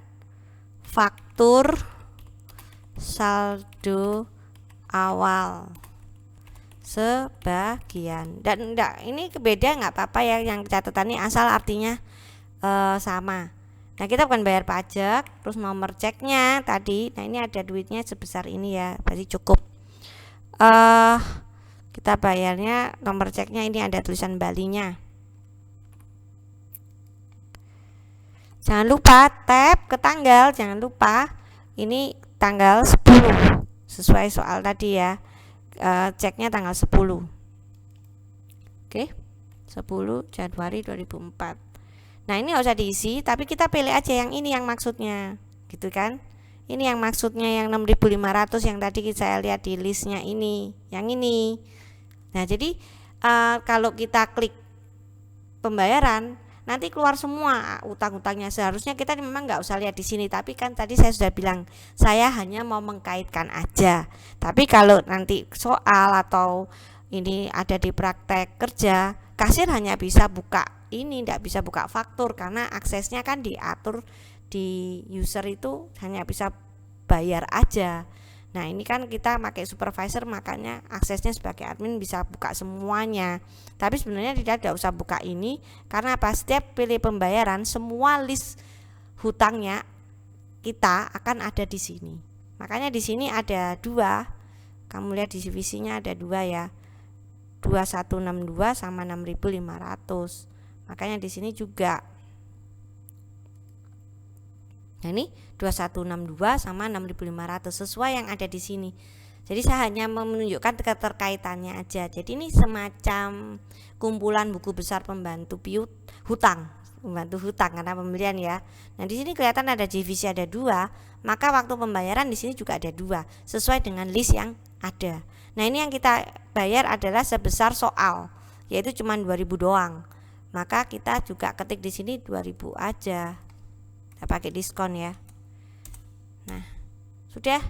faktur saldo awal sebagian. Dan enggak, ini beda nggak apa-apa ya, yang catatan ini asal artinya sama. Nah, kita bukan bayar pajak, terus nomor ceknya tadi, nah ini ada duitnya sebesar ini ya, berarti cukup. Kita bayarnya, nomor ceknya ini ada tulisan Balinya. Jangan lupa tab ke tanggal, jangan lupa ini tanggal 10 sesuai soal tadi ya, ceknya tanggal 10. Oke, 10 Januari 2004. Nah, ini nggak usah diisi, tapi kita pilih aja yang ini yang maksudnya, gitu kan. Ini yang maksudnya yang 6.500 yang tadi saya lihat di listnya ini, yang ini. Nah, jadi kalau kita klik pembayaran, nanti keluar semua utang-utangnya. Seharusnya kita memang nggak usah lihat di sini, tapi kan tadi saya sudah bilang saya hanya mau mengkaitkan aja. Tapi kalau nanti soal atau ini ada di praktek kerja, kasir hanya bisa buka ini, tidak bisa buka faktur karena aksesnya kan diatur di user itu hanya bisa bayar aja. Nah, ini kan kita pakai supervisor, makanya aksesnya sebagai admin bisa buka semuanya. Tapi sebenarnya tidak usah buka ini, karena pas setiap pilih pembayaran semua list hutangnya kita akan ada di sini. Makanya di sini ada 2. Kamu lihat di divisinya ada 2 ya. 2162 sama 6.500. Makanya di sini juga. Nah, ini 2162 sama 6.500 sesuai yang ada di sini. Jadi saya hanya menunjukkan keterkaitannya aja. Jadi ini semacam kumpulan buku besar pembantu hutang, pembantu hutang karena pembelian ya. Nah, di sini kelihatan ada divisi ada 2, maka waktu pembayaran di sini juga ada 2 sesuai dengan list yang ada. Nah, ini yang kita bayar adalah sebesar soal, yaitu cuma 2.000 doang. Maka kita juga ketik di sini 2.000 aja. Kita pakai diskon ya. Nah, sudah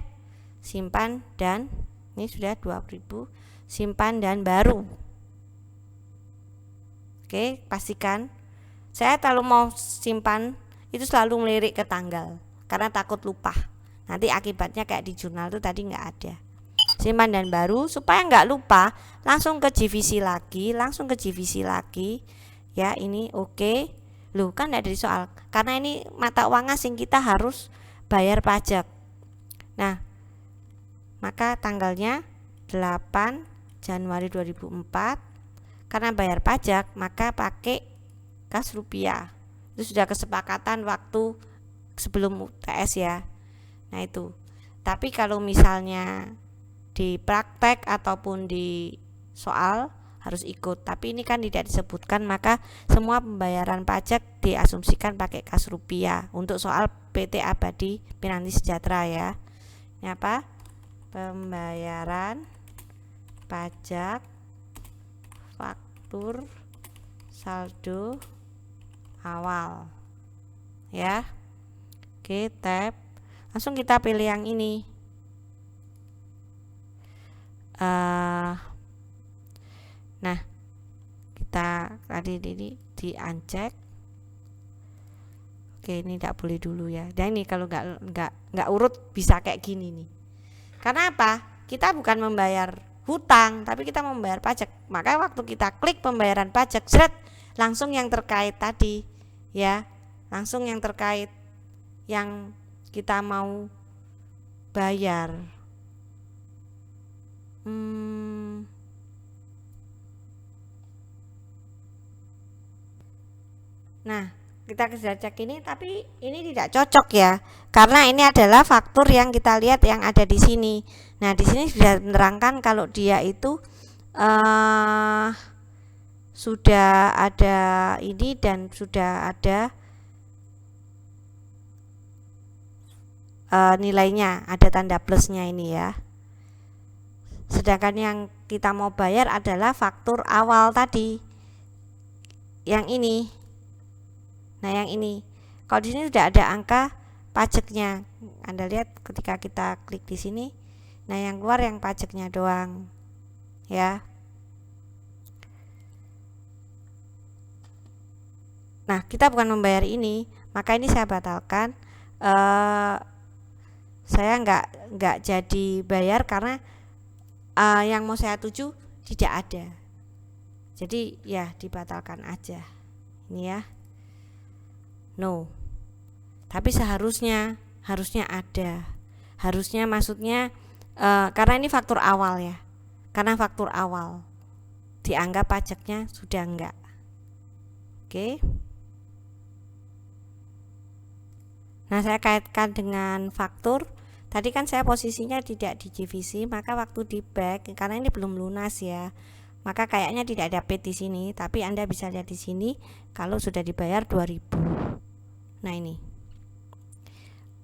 simpan dan ini sudah 20.000, simpan dan baru. Oke, pastikan. Saya kalau mau simpan itu selalu melirik ke tanggal karena takut lupa. Nanti akibatnya kayak di jurnal itu tadi nggak ada. Simpan dan baru supaya nggak lupa, langsung ke GVC lagi, ya. Ini oke. Loh, kan ada di soal, karena ini mata uang asing kita harus bayar pajak. Nah, maka tanggalnya 8 Januari 2004. Karena bayar pajak maka pakai kas rupiah. Itu sudah kesepakatan waktu sebelum UTS ya. Nah, itu. Tapi kalau misalnya di praktek ataupun di soal harus ikut, tapi ini kan tidak disebutkan, maka semua pembayaran pajak diasumsikan pakai kas rupiah untuk soal PT Abadi Piranti Sejahtera ya. Ini apa? Pembayaran pajak faktur saldo awal ya. Oke, tab. Langsung kita pilih yang ini. Nah, kita tadi ini di uncheck. Oke, ini tidak boleh dulu ya. Dan ini kalau nggak urut bisa kayak gini nih. Karena apa? Kita bukan membayar hutang, tapi kita membayar pajak. Maka waktu kita klik pembayaran pajak, seret, langsung yang terkait tadi ya, langsung yang terkait yang kita mau bayar. Nah, kita sudah cek ini, tapi ini tidak cocok ya, karena ini adalah faktur yang kita lihat yang ada di sini. Nah, di sini sudah menerangkan kalau dia itu sudah ada ini dan sudah ada nilainya, ada tanda plusnya ini ya. Sedangkan yang kita mau bayar adalah faktur awal tadi, yang ini. Nah, yang ini, kalau di sini sudah ada angka pajaknya, Anda lihat ketika kita klik di sini. Nah, yang keluar yang pajaknya doang, ya. Nah, kita bukan membayar ini, maka ini saya batalkan. Saya nggak jadi bayar karena yang mau saya tuju tidak ada. Jadi ya dibatalkan aja. Ini ya. No. Tapi seharusnya ada. Harusnya maksudnya karena ini faktur awal ya. Karena faktur awal dianggap pajaknya sudah enggak. Oke. Nah, saya kaitkan dengan faktur. Tadi kan saya posisinya tidak di JVC, maka waktu di back karena ini belum lunas ya, maka kayaknya tidak ada paid di sini, tapi Anda bisa lihat di sini kalau sudah dibayar 2000. Nah, ini.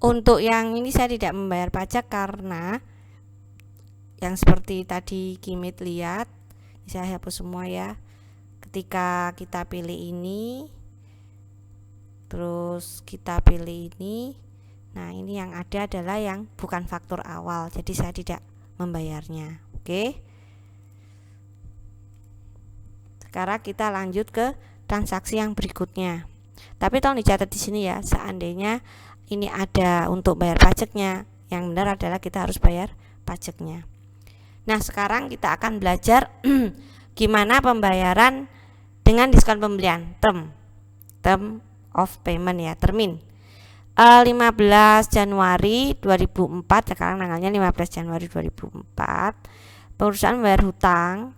Untuk yang ini saya tidak membayar pajak karena yang seperti tadi Kimit lihat, saya hapus semua ya. Ketika kita pilih ini, terus kita pilih ini. Nah, ini yang ada adalah yang bukan faktur awal, jadi saya tidak membayarnya. Oke. Sekarang kita lanjut ke transaksi yang berikutnya. Tapi tolong dicatat di sini ya, seandainya ini ada untuk bayar pajaknya, yang benar adalah kita harus bayar pajaknya. Nah, sekarang kita akan belajar gimana pembayaran dengan diskon pembelian, term of payment ya, termin. 15 Januari 2004, sekarang tanggalnya 15 Januari 2004, perusahaan membayar hutang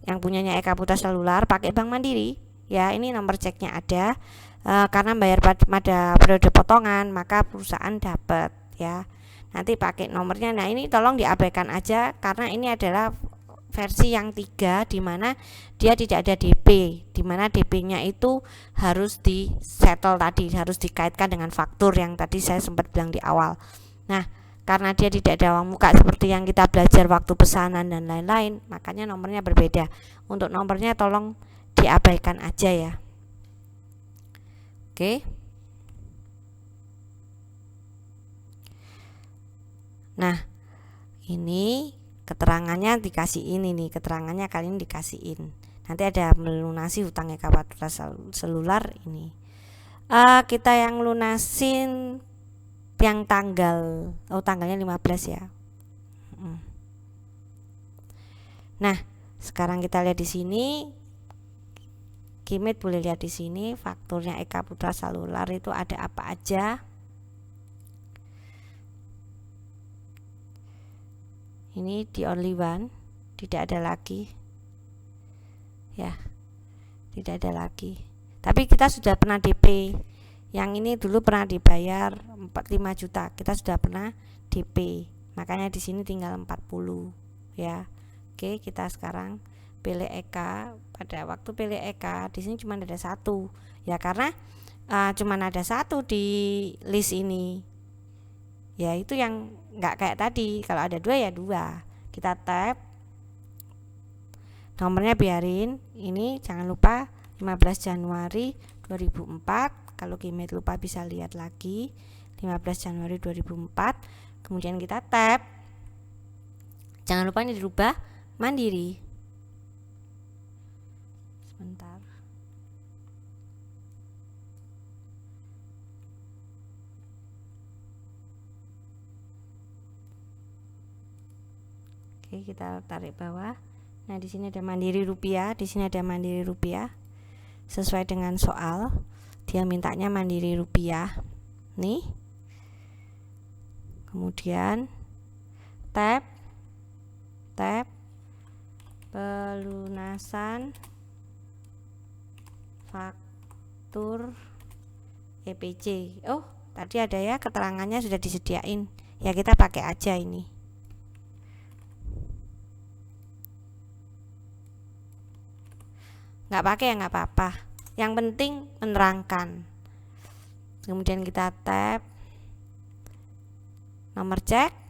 yang punyanya Eka Putra Selular pakai Bank Mandiri ya, ini nomor ceknya ada. Karena bayar pada periode potongan, maka perusahaan dapat ya, nanti pakai nomornya. Nah, ini tolong diabaikan aja karena ini adalah versi yang 3 di mana dia tidak ada DP, di mana DP-nya itu harus di settle tadi, harus dikaitkan dengan faktur yang tadi saya sempat bilang di awal. Nah, karena dia tidak ada uang muka seperti yang kita belajar waktu pesanan dan lain-lain, makanya nomornya berbeda. Untuk nomornya tolong diabaikan aja ya. Oke. Nah, ini keterangannya dikasihin, ini keterangannya kali ini dikasihin. Nanti ada melunasi hutang Eka Putra Selular ini. Kita yang lunasin yang tanggalnya 15 ya. Nah, sekarang kita lihat di sini. Kimit boleh lihat di sini fakturnya Eka Putra Selular itu ada apa aja. Ini the only one, tidak ada lagi ya, tidak ada lagi. Tapi kita sudah pernah DP, yang ini dulu pernah dibayar 45 juta, kita sudah pernah DP, makanya di sini tinggal 40 ya. Oke, kita sekarang pilih Eka. Pada waktu pilih Eka di sini cuma ada satu ya, karena cuma ada satu di list ini ya, itu yang nggak kayak tadi, kalau ada 2 ya 2. Kita tap, nomornya biarin, ini jangan lupa 15 Januari 2004. Kalau Kimit lupa bisa lihat lagi 15 Januari 2004. Kemudian kita tap, jangan lupa ini dirubah mandiri. Sebentar. Kita tarik bawah. Nah, di sini ada Mandiri Rupiah, di sini ada Mandiri Rupiah. sesuai dengan soal. Dia mintanya Mandiri Rupiah nih. Kemudian tab pelunasan faktur EPC. Oh, tadi ada ya, keterangannya sudah disediain. Ya kita pakai aja ini. Nggak pakai ya nggak apa-apa. Yang penting menerangkan. Kemudian kita tab nomor cek.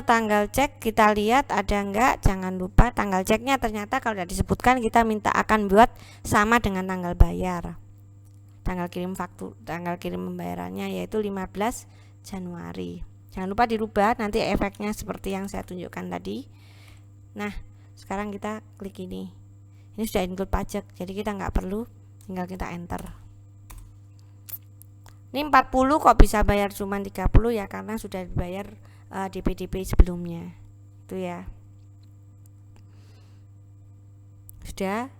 Tanggal cek kita lihat ada enggak. Jangan lupa tanggal ceknya ternyata kalau tidak disebutkan kita minta akan buat sama dengan tanggal bayar. Tanggal kirim faktur, tanggal kirim pembayarannya yaitu 15 Januari. Jangan lupa dirubah, nanti efeknya seperti yang saya tunjukkan tadi. Nah, sekarang kita klik ini. Ini sudah include pajak, jadi kita nggak perlu, tinggal kita enter. Ini 40 kok bisa bayar cuma 30 ya, karena sudah dibayar DP sebelumnya. Itu ya. Sudah.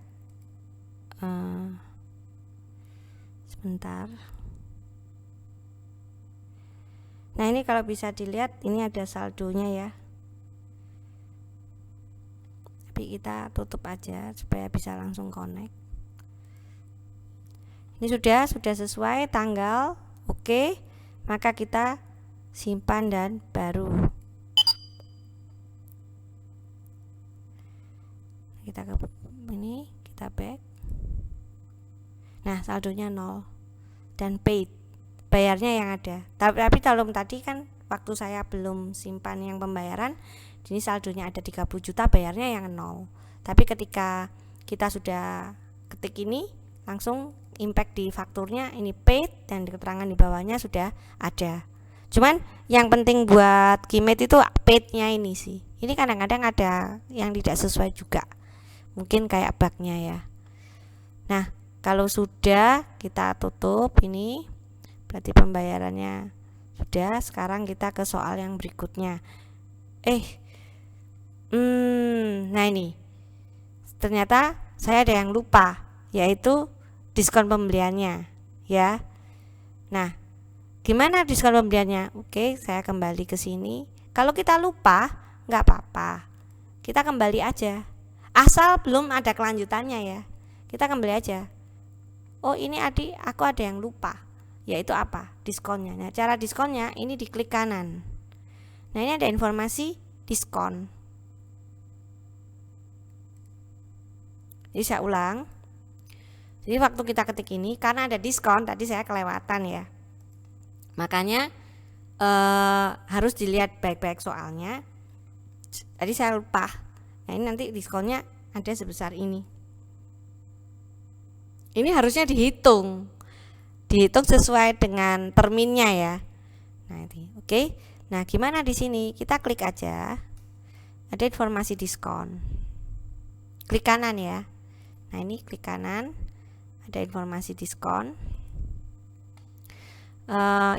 Sebentar. Nah, ini kalau bisa dilihat ini ada saldonya ya. Tapi kita tutup aja supaya bisa langsung connect. Ini sudah sesuai tanggal. Oke. Maka kita simpan dan baru. Kita ke ini, kita back. Nah, saldonya 0 dan paid. Bayarnya yang ada. Tapi kalau tadi kan waktu saya belum simpan yang pembayaran, ini saldonya ada 30 juta, bayarnya yang 0. Tapi ketika kita sudah ketik ini, langsung impact di fakturnya ini paid dan di keterangan di bawahnya sudah ada. Cuman yang penting buat Keymet itu paid-nya ini sih. Ini kadang-kadang ada yang tidak sesuai juga. Mungkin kayak bugnya ya. Nah, kalau sudah kita tutup ini, berarti pembayarannya sudah. Sekarang kita ke soal yang berikutnya. Nah ini ternyata saya ada yang lupa, yaitu diskon pembeliannya ya. Nah, gimana diskon pembeliannya? Oke, saya kembali ke sini. Kalau kita lupa nggak apa-apa, kita kembali aja, asal belum ada kelanjutannya ya. Kita kembali aja. Oh, ini aku ada yang lupa, yaitu apa? Diskonnya. Nah, cara diskonnya ini diklik kanan. Nah, ini ada informasi diskon. Jadi saya ulang. Jadi waktu kita ketik ini, karena ada diskon, tadi saya kelewatan ya. Makanya harus dilihat baik-baik soalnya. Tadi saya lupa. Nah, ini nanti diskonnya ada sebesar ini. Ini harusnya dihitung sesuai dengan terminnya ya. Nah, ini oke. Nah, gimana di sini? Kita klik aja. Ada informasi diskon. Klik kanan ya. Nah, ini klik kanan. Ada informasi diskon.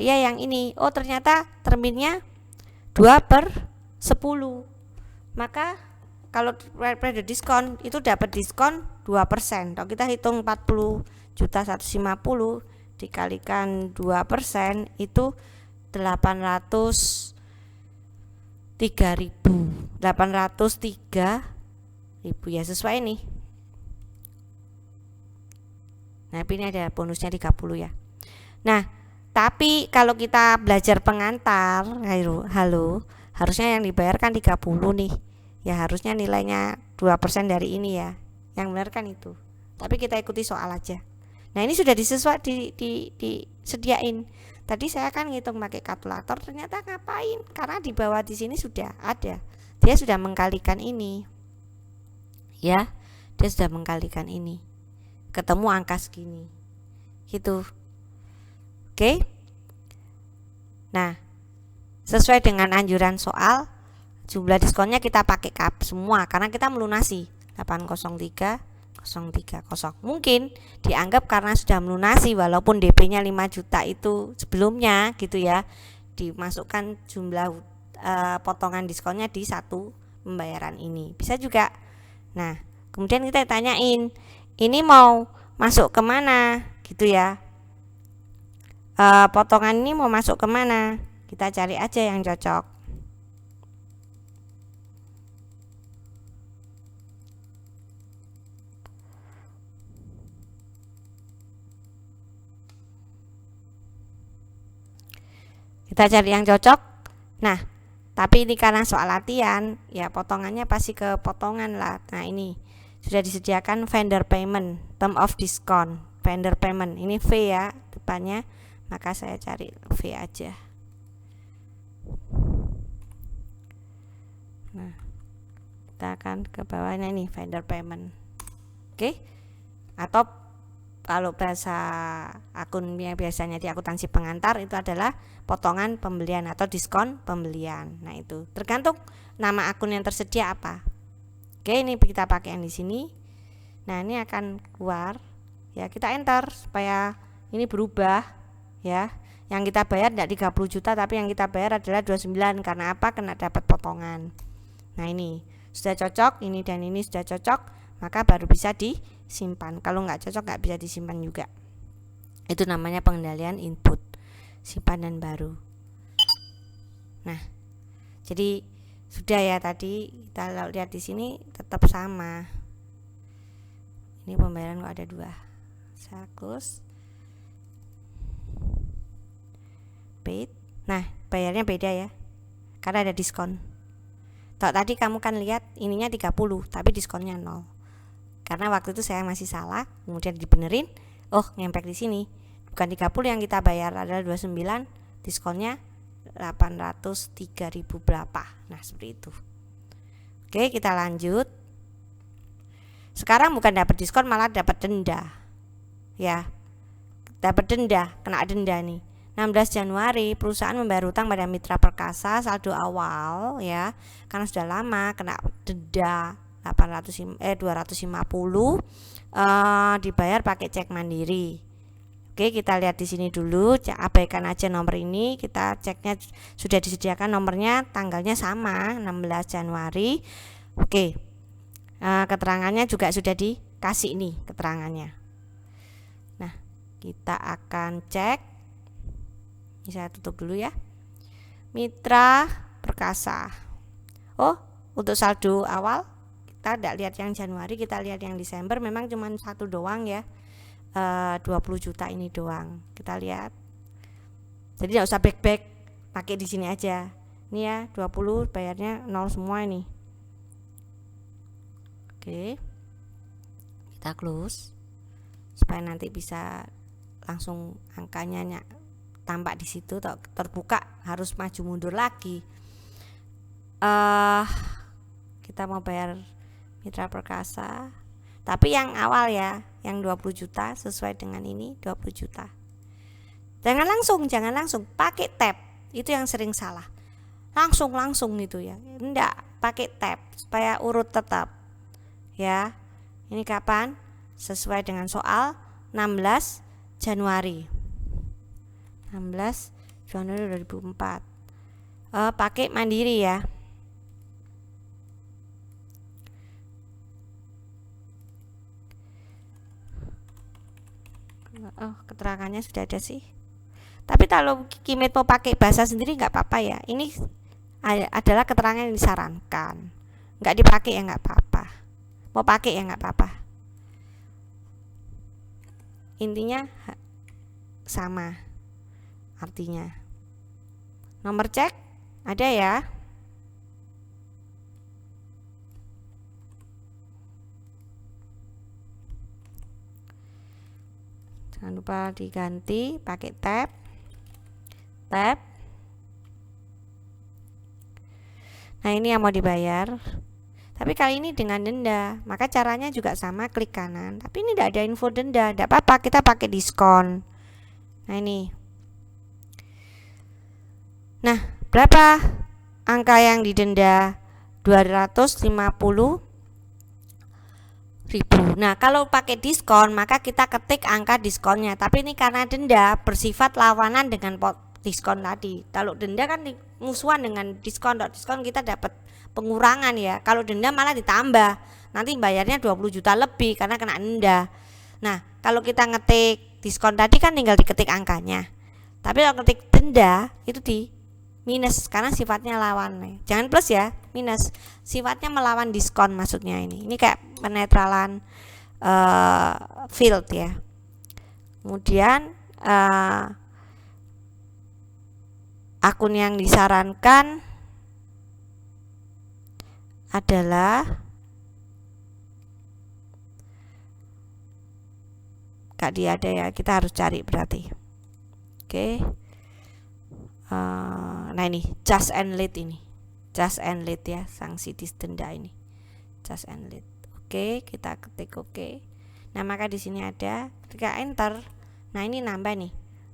Ya yang ini. Oh, ternyata terminnya 2/10. Maka kalau pada diskon itu dapat diskon 2%. Kalau kita hitung 40.150 dikalikan 2% itu 803.000 ya, sesuai nih. Nah, ini ada bonusnya 30 ya. Nah, tapi kalau kita belajar pengantar, halo, harusnya yang dibayarkan 30 nih. Ya harusnya nilainya 2% dari ini ya. Yang benar kan itu. Tapi kita ikuti soal aja. Nah, ini sudah disediain. Tadi saya kan ngitung pakai kalkulator, ternyata ngapain? Karena di bawah di sini sudah ada. Dia sudah mengkalikan ini. Ya, dia sudah mengkalikan ini. Ketemu angka segini. Gitu. Oke. Nah, sesuai dengan anjuran soal, jumlah diskonnya kita pakai semua karena kita melunasi 803.030. Mungkin dianggap karena sudah melunasi walaupun DP-nya 5 juta itu sebelumnya gitu ya, dimasukkan jumlah potongan diskonnya di satu pembayaran ini. Bisa juga. Nah, kemudian kita tanyain, ini mau masuk kemana gitu ya. Potongan ini mau masuk kemana? Kita cari aja yang cocok. Kita cari yang cocok. Nah, tapi ini karena soal latihan, ya potongannya pasti ke potongan lah. Nah, ini sudah disediakan vendor payment, term of discount, vendor payment. Ini V ya depannya, maka saya cari V aja. Nah, kita akan ke bawahnya ini vendor payment. Oke. Atau kalau bahasa akun yang biasanya di akuntansi pengantar itu adalah potongan pembelian atau diskon pembelian. Nah, itu tergantung nama akun yang tersedia apa. Oke, ini kita pakai yang di sini. Nah, ini akan keluar. Ya, kita enter supaya ini berubah ya. Yang kita bayar tidak 30 juta tapi yang kita bayar adalah 29. Karena apa? Kena dapat potongan. Nah, ini sudah cocok, ini dan ini sudah cocok, maka baru bisa disimpan. Kalau nggak cocok nggak bisa disimpan juga. Itu namanya pengendalian input, simpan dan baru. Nah, jadi sudah ya, tadi kita lihat di sini tetap sama. Ini pembayaran kok ada 2. Saya close. Paid. Nah, bayarnya beda ya, karena ada diskon. Tadi kamu kan lihat ininya 30 tapi diskonnya 0. Karena waktu itu saya masih salah, kemudian dibenerin, oh nyempek di sini. Bukan 30 yang kita bayar, adalah 29, diskonnya 803.000 berapa. Nah, seperti itu. Oke, kita lanjut. Sekarang bukan dapat diskon, malah dapat denda. Ya. Dapat denda, kena denda nih. 16 Januari perusahaan membayar utang pada Mitra Perkasa saldo awal ya, karena sudah lama kena denda 250 dibayar pakai cek mandiri. Oke, kita lihat di sini dulu, abaikan aja nomor ini, kita ceknya sudah disediakan nomornya, tanggalnya sama 16 Januari. Oke, keterangannya juga sudah dikasih nih keterangannya. Nah, kita akan cek. Saya tutup dulu ya. Mitra Perkasa. Oh, untuk saldo awal kita tidak lihat yang Januari, kita lihat yang Desember. Memang cuma satu doang ya, 20 juta ini doang. Kita lihat. Jadi tidak usah back pakai di sini aja. Ini ya 20 bayarnya 0 semua ini. Oke, kita close supaya nanti bisa langsung angkanya tampak di situ, terbuka, harus maju mundur lagi. Kita mau bayar Mitra Perkasa, tapi yang awal ya, yang 20 juta sesuai dengan ini 20 juta. Jangan langsung pakai tab. Itu yang sering salah. Langsung gitu ya. Enggak, pakai tab supaya urut tetap. Ya. Ini kapan? Sesuai dengan soal 16 Januari. 16 Januari 2004. Pakai mandiri ya. Oh, keterangannya sudah ada sih. Tapi kalau Kimet mau pakai bahasa sendiri nggak apa-apa ya. Ini adalah keterangan yang disarankan. Nggak dipakai ya nggak apa-apa. Mau pakai ya nggak apa-apa. Intinya sama. Artinya nomor cek ada ya. Jangan lupa diganti pakai tab. Nah, ini yang mau dibayar. Tapi kali ini dengan denda, maka caranya juga sama, klik kanan. Tapi ini tidak ada info denda, tidak apa-apa, kita pakai diskon. Nah, ini. Nah, berapa angka yang didenda? 250.000. Nah, kalau pakai diskon maka kita ketik angka diskonnya. Tapi ini karena denda bersifat lawanan dengan diskon tadi. Kalau denda kan musuhan dengan diskon. Diskon kita dapat pengurangan ya. Kalau denda malah ditambah. Nanti bayarnya 20 juta lebih karena kena denda. Nah, kalau kita ngetik diskon tadi kan tinggal diketik angkanya. Tapi kalau ngetik denda itu di minus karena sifatnya lawan. Jangan plus ya, minus. Sifatnya melawan diskon maksudnya ini. Ini kayak penetralan field ya. Kemudian akun yang disarankan adalah gak ada ya, kita harus cari berarti. Oke. Nah ini just and late ini, just and late ya, sanksi denda ini, just and late. Oke, kita ketik oke. Nah maka di sini ada ketika enter, nah ini nambah nih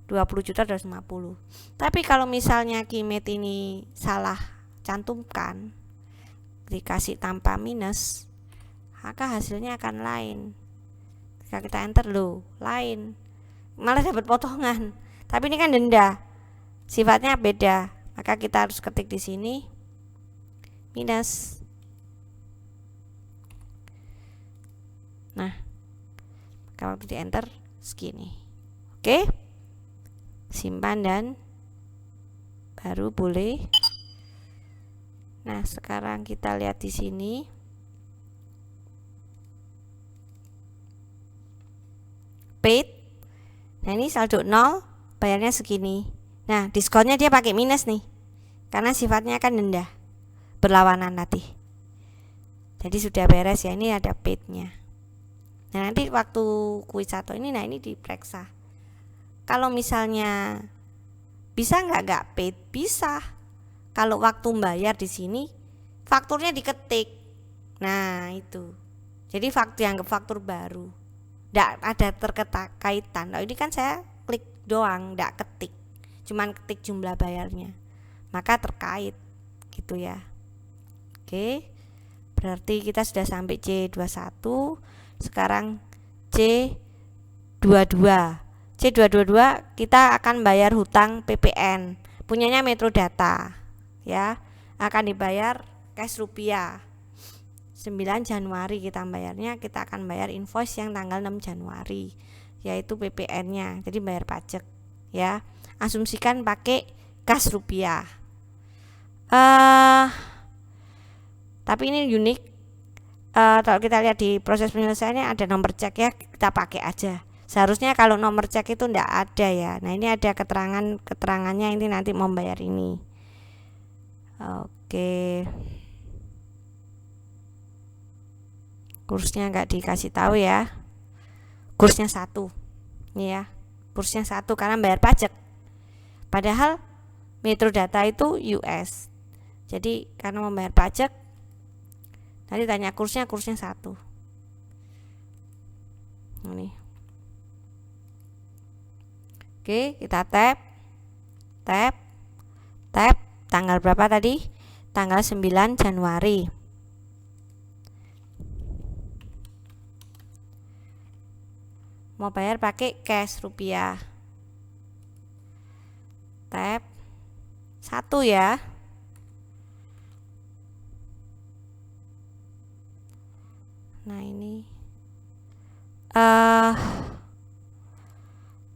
20 juta 250. Tapi kalau misalnya Keymet ini salah cantumkan, dikasih tanpa minus, maka hasilnya akan lain. Ketika kita enter loh, lain, malah dapat potongan. Tapi ini kan denda, sifatnya beda. Maka kita harus ketik di sini minus. Nah, kalau di enter segini. Oke, simpan dan baru boleh. Nah, sekarang kita lihat di sini. Paid. Nah, ini saldo 0, bayarnya segini. Nah, diskonnya dia pakai minus nih. Karena sifatnya kan denda. Berlawanan tadi. Jadi sudah beres ya, ini ada paid-nya. Nah, nanti waktu kuis 1 ini, nah ini diperiksa. Kalau misalnya bisa nggak paid? Bisa. Kalau waktu bayar di sini fakturnya diketik. Nah, itu. Jadi faktur yang faktur baru. Nggak ada terkaitan. Nah, ini kan saya klik doang, nggak ketik. Cuman ketik jumlah bayarnya. Maka terkait gitu ya. Oke. Berarti kita sudah sampai C21. Sekarang C22. C222 kita akan bayar hutang PPN. Punyanya Metrodata. Ya, akan dibayar cash rupiah. 9 Januari kita bayarnya, kita akan bayar invoice yang tanggal 6 Januari, yaitu PPN-nya. Jadi bayar pajak, ya. Asumsikan pakai kas rupiah. Tapi ini unik. Kalau kita lihat di proses penyelesaiannya ada nomor cek ya, kita pakai aja. Seharusnya kalau nomor cek itu enggak ada ya. Nah, ini ada keterangannya ini nanti membayar ini. Oke. Kursnya nggak dikasih tahu ya. Kursnya 1. Ini ya. Kursnya 1 karena bayar pajak. Padahal Metrodata itu US. Jadi karena membayar pajak, nanti tanya kursnya 1. Ini. Oke, kita tap. Tanggal berapa tadi? Tanggal 9 Januari. Mau bayar pakai cash rupiah. Tap 1 ya. Nah, ini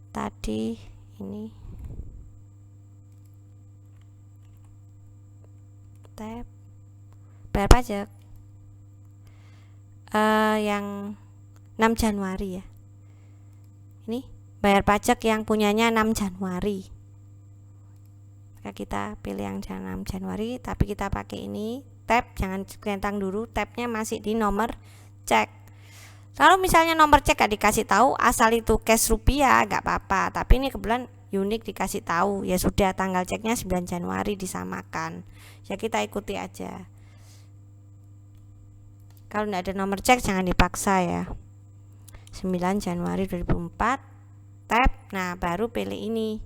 tadi ini tap bayar pajak yang 6 Januari ya. Ini bayar pajak yang punyanya 6 Januari. Maka kita pilih yang 6 Januari, tapi kita pakai ini tab, jangan centang dulu, tabnya masih di nomor cek. Kalau misalnya nomor cek gak dikasih tahu, asal itu cash rupiah gak apa-apa, tapi ini kebetulan unik dikasih tahu, ya sudah tanggal ceknya 9 Januari disamakan. Ya kita ikuti aja. Kalau tidak ada nomor cek jangan dipaksa ya. 9 Januari 2004, tab, nah baru pilih ini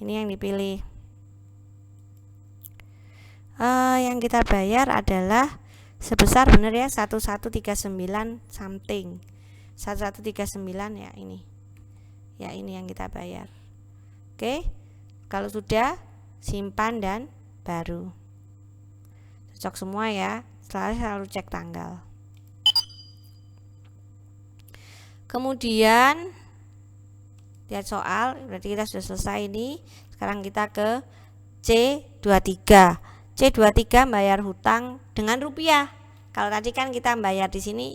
yang dipilih. Yang kita bayar adalah sebesar benar ya 1139 something, 1139 ya ini yang kita bayar. Oke, Kalau sudah, simpan dan baru. Cocok semua ya. Selalu cek tanggal. Kemudian lihat soal, berarti kita sudah selesai ini. Sekarang kita ke C23. C23 bayar hutang dengan rupiah. Kalau tadi kan kita bayar di sini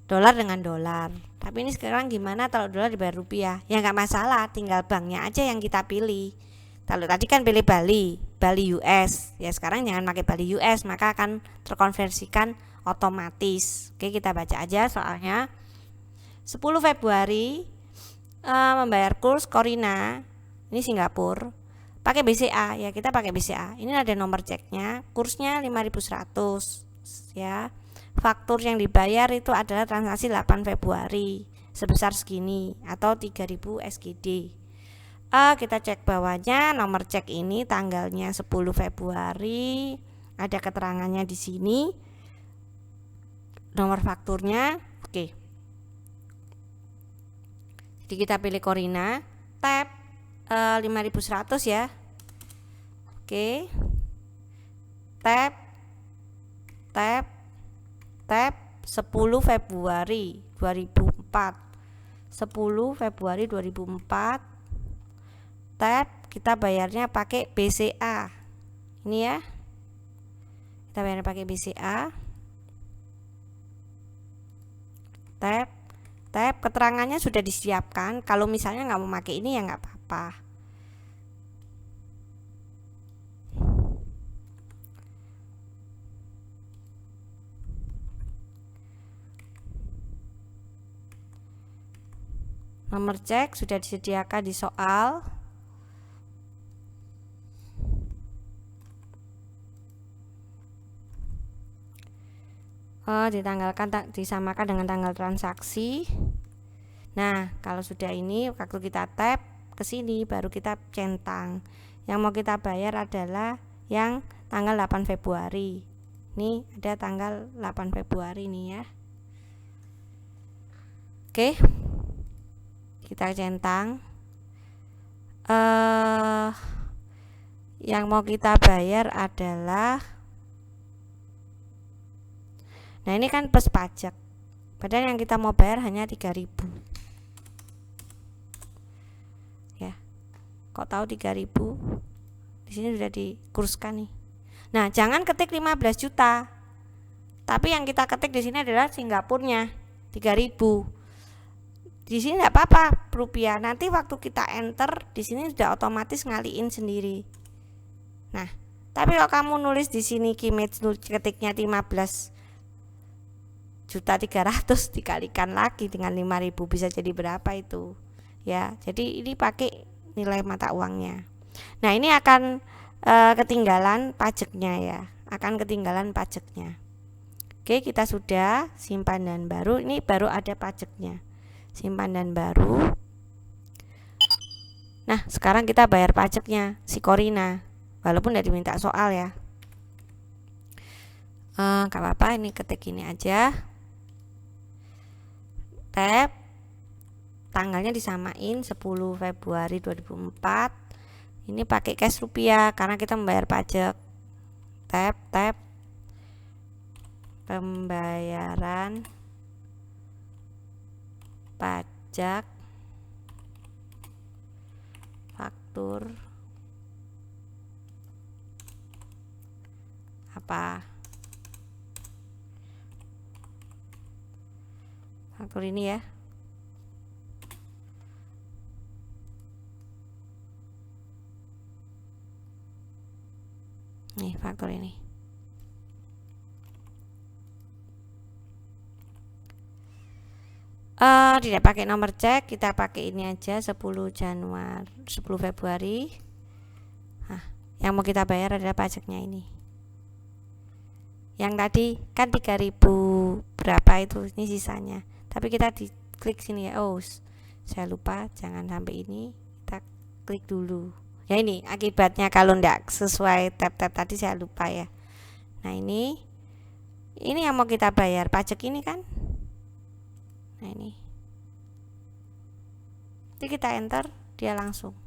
dolar dengan dolar. Tapi ini sekarang gimana kalau dolar dibayar rupiah? Ya nggak masalah, tinggal banknya aja yang kita pilih. Kalau tadi kan pilih Bali US. Ya sekarang jangan pakai Bali US, maka akan terkonversikan otomatis. Oke, kita baca aja soalnya. 10 Februari membayar kurs Korina, ini Singapura, pakai BCA. Ya kita pakai BCA. Ini ada nomor ceknya, kursnya 5.100 ya. Faktur yang dibayar itu adalah transaksi 8 Februari sebesar segini atau 3.000 SGD. Kita cek bawahnya, nomor cek ini tanggalnya 10 Februari, ada keterangannya di sini, nomor fakturnya. Oke. Jadi kita pilih Korina, tab 5.100 ya. Oke. Tab 10 Februari 2004. 10 Februari 2004. Tab kita bayarnya pakai BCA. Ini ya. Kita bayarnya pakai BCA. Tab keterangannya sudah disiapkan. Kalau misalnya nggak mau pakai ini ya nggak apa-apa. Nomor cek sudah disediakan di soal. Disamakan dengan tanggal transaksi. Nah, kalau sudah ini, waktu kita tab ke sini baru kita centang. Yang mau kita bayar adalah yang tanggal 8 Februari. Ini ada tanggal 8 Februari nih ya. Oke. Kita centang. Yang mau kita bayar adalah, nah ini kan plus pajak, padahal yang kita mau bayar hanya 3.000 ya. Kok tahu 3.000? Di sini sudah dikurskan nih. Nah, jangan ketik 15 juta. Tapi yang kita ketik di sini adalah Singapurnya 3.000. Di sini tidak apa-apa rupiah. Nanti waktu kita enter di sini sudah otomatis ngaliin sendiri. Nah, tapi kalau kamu nulis di sini ketiknya 15 juta 300 dikalikan lagi dengan 5.000 bisa jadi berapa itu ya. Jadi ini pakai nilai mata uangnya. Nah, ini akan ketinggalan pajaknya ya, akan ketinggalan pajaknya. Oke, kita sudah simpan dan baru. Ini baru ada pajaknya, simpan dan baru. Nah, sekarang kita bayar pajaknya si Korina, walaupun tidak diminta soal ya. Gak apa-apa, ini ketik ini aja. Tab tanggalnya disamain 10 Februari 2004. Ini pakai cash rupiah karena kita membayar pajak. Tab pembayaran pajak faktur apa? Faktur ini ya. Nih, faktur ini. Tidak pakai nomor cek, kita pakai ini aja 10 Februari. Nah, yang mau kita bayar adalah pajaknya ini. Yang tadi kan 3.000 berapa itu, ini sisanya. Tapi kita diklik sini ya. Oh, saya lupa, jangan sampai ini. Kita klik dulu. Ya ini akibatnya kalau enggak sesuai tab-tab tadi, saya lupa ya. Nah, ini yang mau kita bayar pajak ini kan. Nah, ini Jadi kita enter, dia langsung.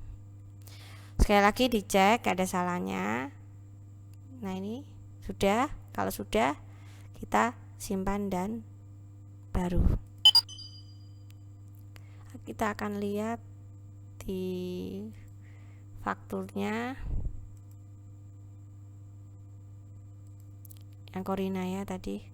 Sekali lagi dicek ada salahnya. Nah ini sudah, kalau sudah kita simpan dan baru. Kita akan lihat di fakturnya yang Corina ya tadi.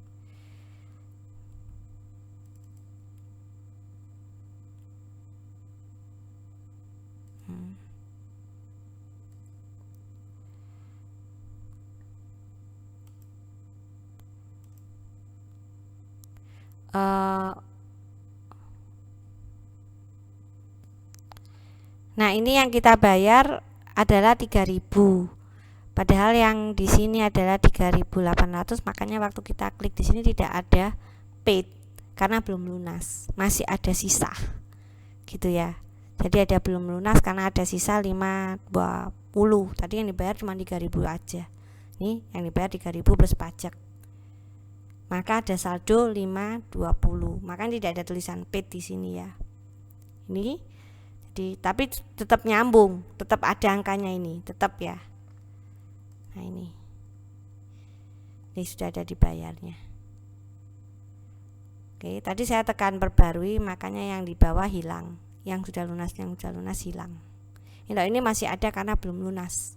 Nah, ini yang kita bayar adalah 3.000. Padahal yang di sini adalah 3.800, makanya waktu kita klik di sini tidak ada paid karena belum lunas, masih ada sisa. Gitu ya. Jadi ada belum lunas karena ada sisa 520. Tadi yang dibayar cuma 3.000 aja. Nih, yang dibayar 3.000 plus pajak. Maka ada saldo 520. Makanya tidak ada tulisan paid di sini ya. Ini tapi tetap nyambung, tetap ada angkanya ini, tetap ya. Nah ini sudah ada dibayarnya. Oke, tadi saya tekan perbarui, makanya yang di bawah hilang, yang sudah lunas hilang. Ini masih ada karena belum lunas.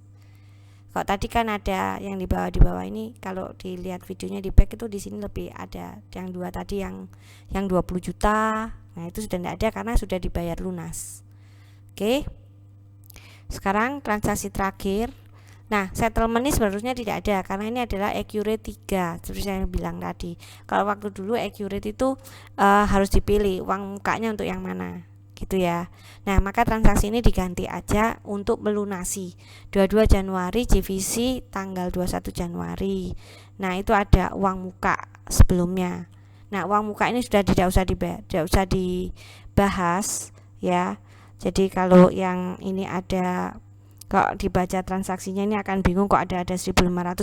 Kalau tadi kan ada yang di bawah ini, kalau dilihat videonya di back itu di sini lebih ada yang dua tadi yang 20 juta. Nah itu sudah tidak ada karena sudah dibayar lunas. Oke, sekarang transaksi terakhir. Nah, settlement ini sebenarnya tidak ada karena ini adalah accurate 3 seperti saya bilang tadi. Kalau waktu dulu accurate itu harus dipilih uang mukanya untuk yang mana gitu ya. Nah, maka transaksi ini diganti aja untuk melunasi 22 Januari JVC tanggal 21 Januari. Nah, itu ada uang muka sebelumnya. Nah, uang muka ini sudah tidak usah dibahas ya. Jadi kalau yang ini ada, kalau dibaca transaksinya ini akan bingung kok ada 1.500. Nah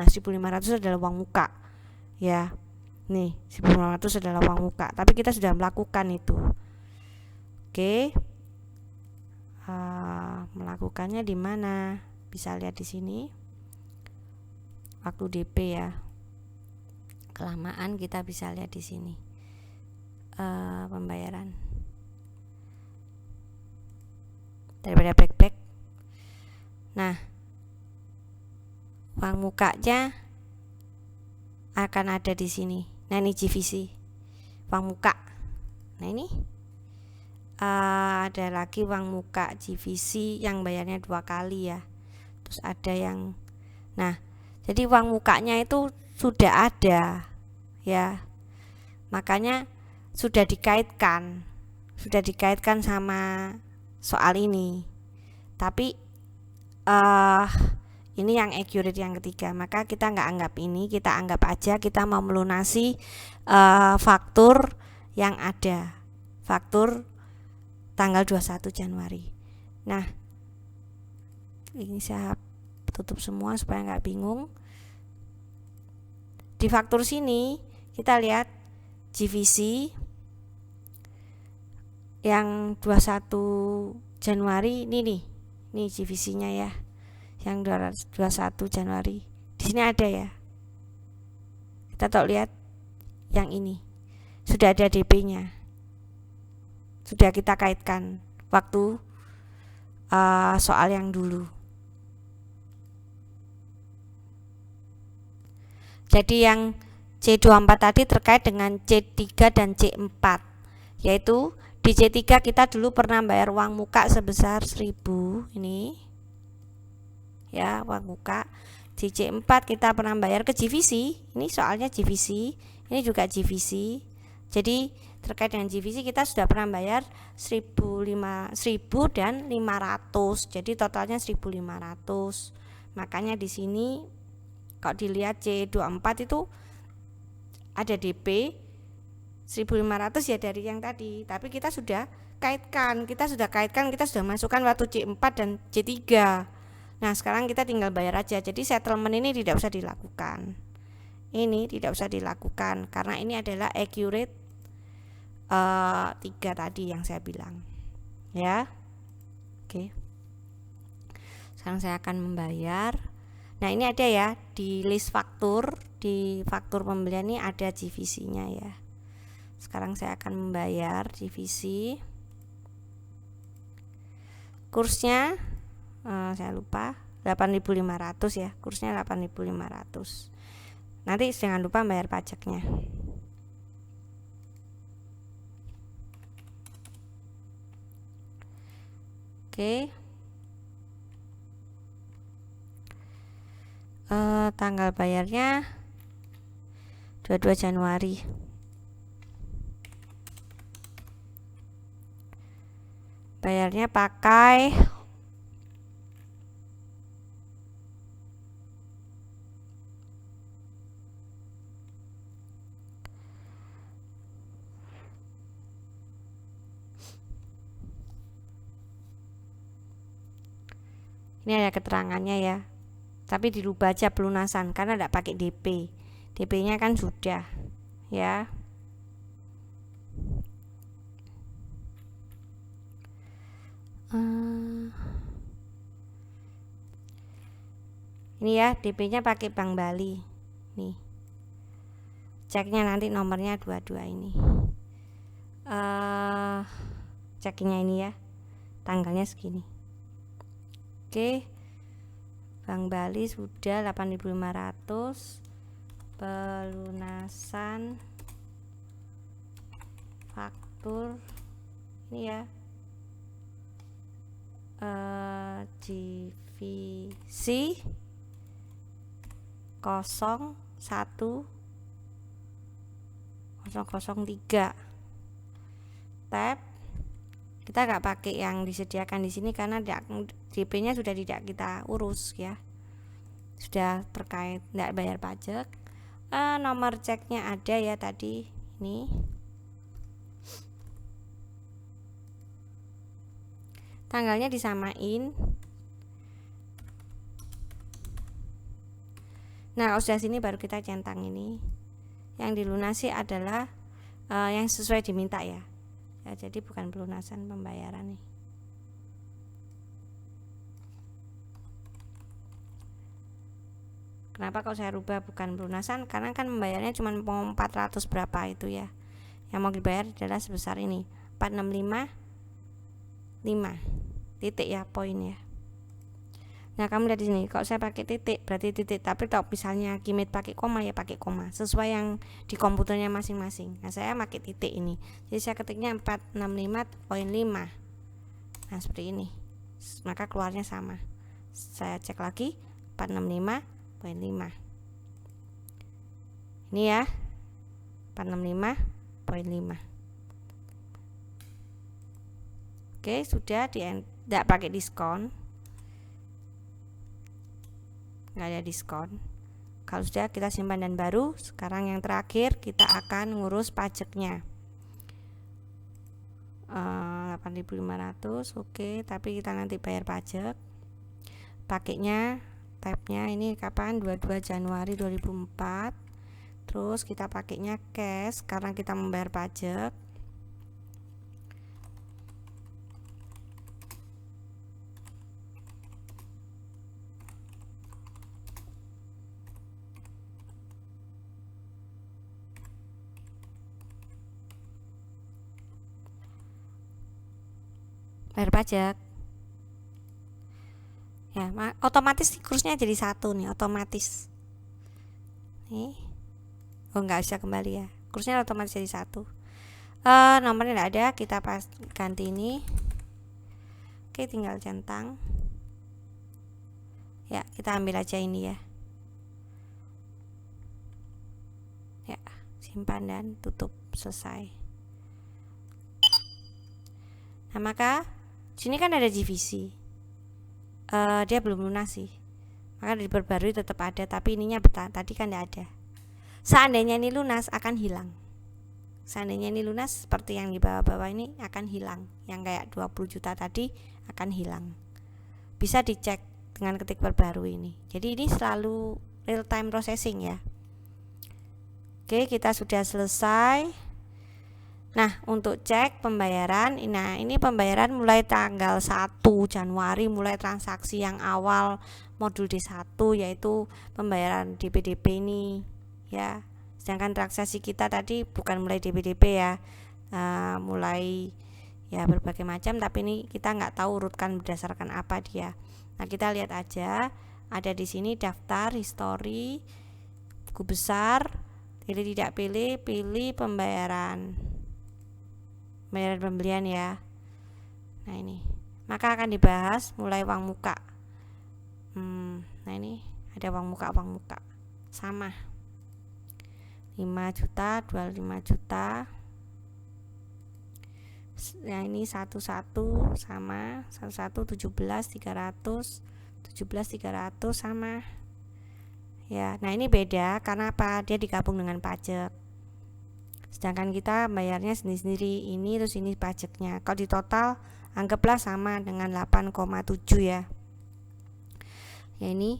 1.500 adalah uang muka ya. Nih 1.500 adalah uang muka, tapi kita sudah melakukan itu. Oke, melakukannya di mana? Bisa lihat di sini. Waktu DP ya. Kelamaan kita bisa lihat di sini. Pembayaran. Daripada back. Nah, uang mukanya akan ada di sini. Nah, ini JVC, uang muka. Nah, ini ada lagi uang muka JVC yang bayarnya 2 kali ya. Terus ada yang, nah, jadi uang mukanya itu sudah ada ya. Makanya sudah dikaitkan sama soal ini. Tapi ini yang accurate yang ketiga, maka kita nggak anggap ini, kita anggap aja kita mau melunasi faktur yang ada, faktur tanggal 21 Januari. Nah, ini saya tutup semua supaya nggak bingung. Di faktur sini kita lihat JVC yang 21 Januari ini JVC-nya ya, yang 21 Januari di sini ada ya. Kita lihat yang ini sudah ada DP-nya, sudah kita kaitkan waktu soal yang dulu. Jadi yang C24 tadi terkait dengan C3 dan C4, yaitu di C3 kita dulu pernah bayar uang muka sebesar 1.000 ini ya, uang muka. Di C4 kita pernah bayar ke JVC, ini soalnya JVC, ini juga JVC. Jadi terkait dengan JVC kita sudah pernah bayar 1.000 dan 500. Jadi totalnya 1.500. Makanya di sini kalau dilihat C24 itu ada DP 1.500 ya dari yang tadi, tapi kita sudah kaitkan, kita sudah masukkan waktu C4 dan C3. Nah, sekarang kita tinggal bayar aja. Jadi settlement ini tidak usah dilakukan. Ini tidak usah dilakukan karena ini adalah accurate 3 tadi yang saya bilang. ya. Oke. Sekarang saya akan membayar. Nah, ini ada ya di list faktur, di faktur pembelian ini ada GVC-nya ya. Sekarang saya akan membayar GVC. Kursnya saya lupa 8.500 ya, kursnya 8.500. Nanti jangan lupa bayar pajaknya. Oke. Tanggal bayarnya 22 Januari. Bayarnya pakai ini ada keterangannya ya, tapi dirubah aja pelunasan karena tidak pakai DP. DP-nya kan sudah ya. Ini ya DP-nya pakai Bank Bali. Nih. Ceknya nanti nomornya 22 ini. Ceknya ini ya. Tanggalnya segini. Oke. Bank Bali sudah 8.500. Pelunasan faktur ini ya. GVC 01.003 tab. Kita nggak pakai yang disediakan di sini karena DP-nya sudah tidak kita urus ya, sudah terkait tidak bayar pajak. Nomor ceknya ada ya tadi ini. Tanggalnya disamain. Nah, kalau sudah sini baru kita centang ini. Yang dilunasi adalah yang sesuai diminta ya. Jadi bukan pelunasan pembayaran nih. Kenapa kalau saya rubah bukan pelunasan? Karena kan membayarnya cuma 400 berapa itu ya. Yang mau dibayar adalah sebesar ini 465 titik ya, poin ya. Nah, kamu lihat di sini, kalau saya pakai titik berarti titik, tapi kalau misalnya Kimit pakai koma ya pakai koma, sesuai yang di komputernya masing-masing. Nah, saya pakai titik ini. Jadi saya ketiknya 465.5. Nah, seperti ini. Maka keluarnya sama. Saya cek lagi 465.5. Ini ya. 465.5. Oke, sudah tidak pakai diskon. Nggak ada diskon. Kalau sudah kita simpan dan baru. Sekarang yang terakhir kita akan ngurus pajaknya. 8.500 oke, tapi kita nanti bayar pajak. Pakainya tabnya ini kapan? 22 Januari 2004. Terus kita pakainya cash karena kita membayar pajak. Bayar pajak ya, otomatis kursnya jadi 1 nih, otomatis nih. Nggak bisa kembali ya, kursnya otomatis jadi 1. Nomornya nggak ada, kita ganti ini. Oke, tinggal centang ya, kita ambil aja ini ya. Ya, simpan dan tutup, selesai. Nah, maka sini kan ada GVC, dia belum lunas sih, maka diperbarui tetap ada, tapi ininya tadi kan tidak ada. Seandainya ini lunas akan hilang. Seandainya ini lunas seperti yang di bawah-bawah ini akan hilang, yang kayak 20 juta tadi akan hilang. Bisa dicek dengan ketik perbarui ini. Jadi ini selalu real time processing ya. Oke, kita sudah selesai. Nah, untuk cek pembayaran, nah ini pembayaran mulai tanggal 1 Januari mulai transaksi yang awal modul D1 yaitu pembayaran DP-DP ini ya. Sedangkan transaksi kita tadi bukan mulai DP-DP ya, mulai ya berbagai macam, tapi ini kita nggak tahu urutkan berdasarkan apa dia. Nah, kita lihat aja ada di sini daftar history buku besar, pilih tidak pilih, pilih pembayaran pembelian ya. Nah ini, maka akan dibahas mulai uang muka. Nah ini ada uang muka sama 5 juta, 25 juta. Nah ini 11 sama 17 300 sama ya. Nah ini beda karena apa? Dia digabung dengan pajak. Sedangkan kita bayarnya sendiri-sendiri, ini terus ini pajaknya. Kalau di total anggaplah sama dengan 8,7 ya. Ya ini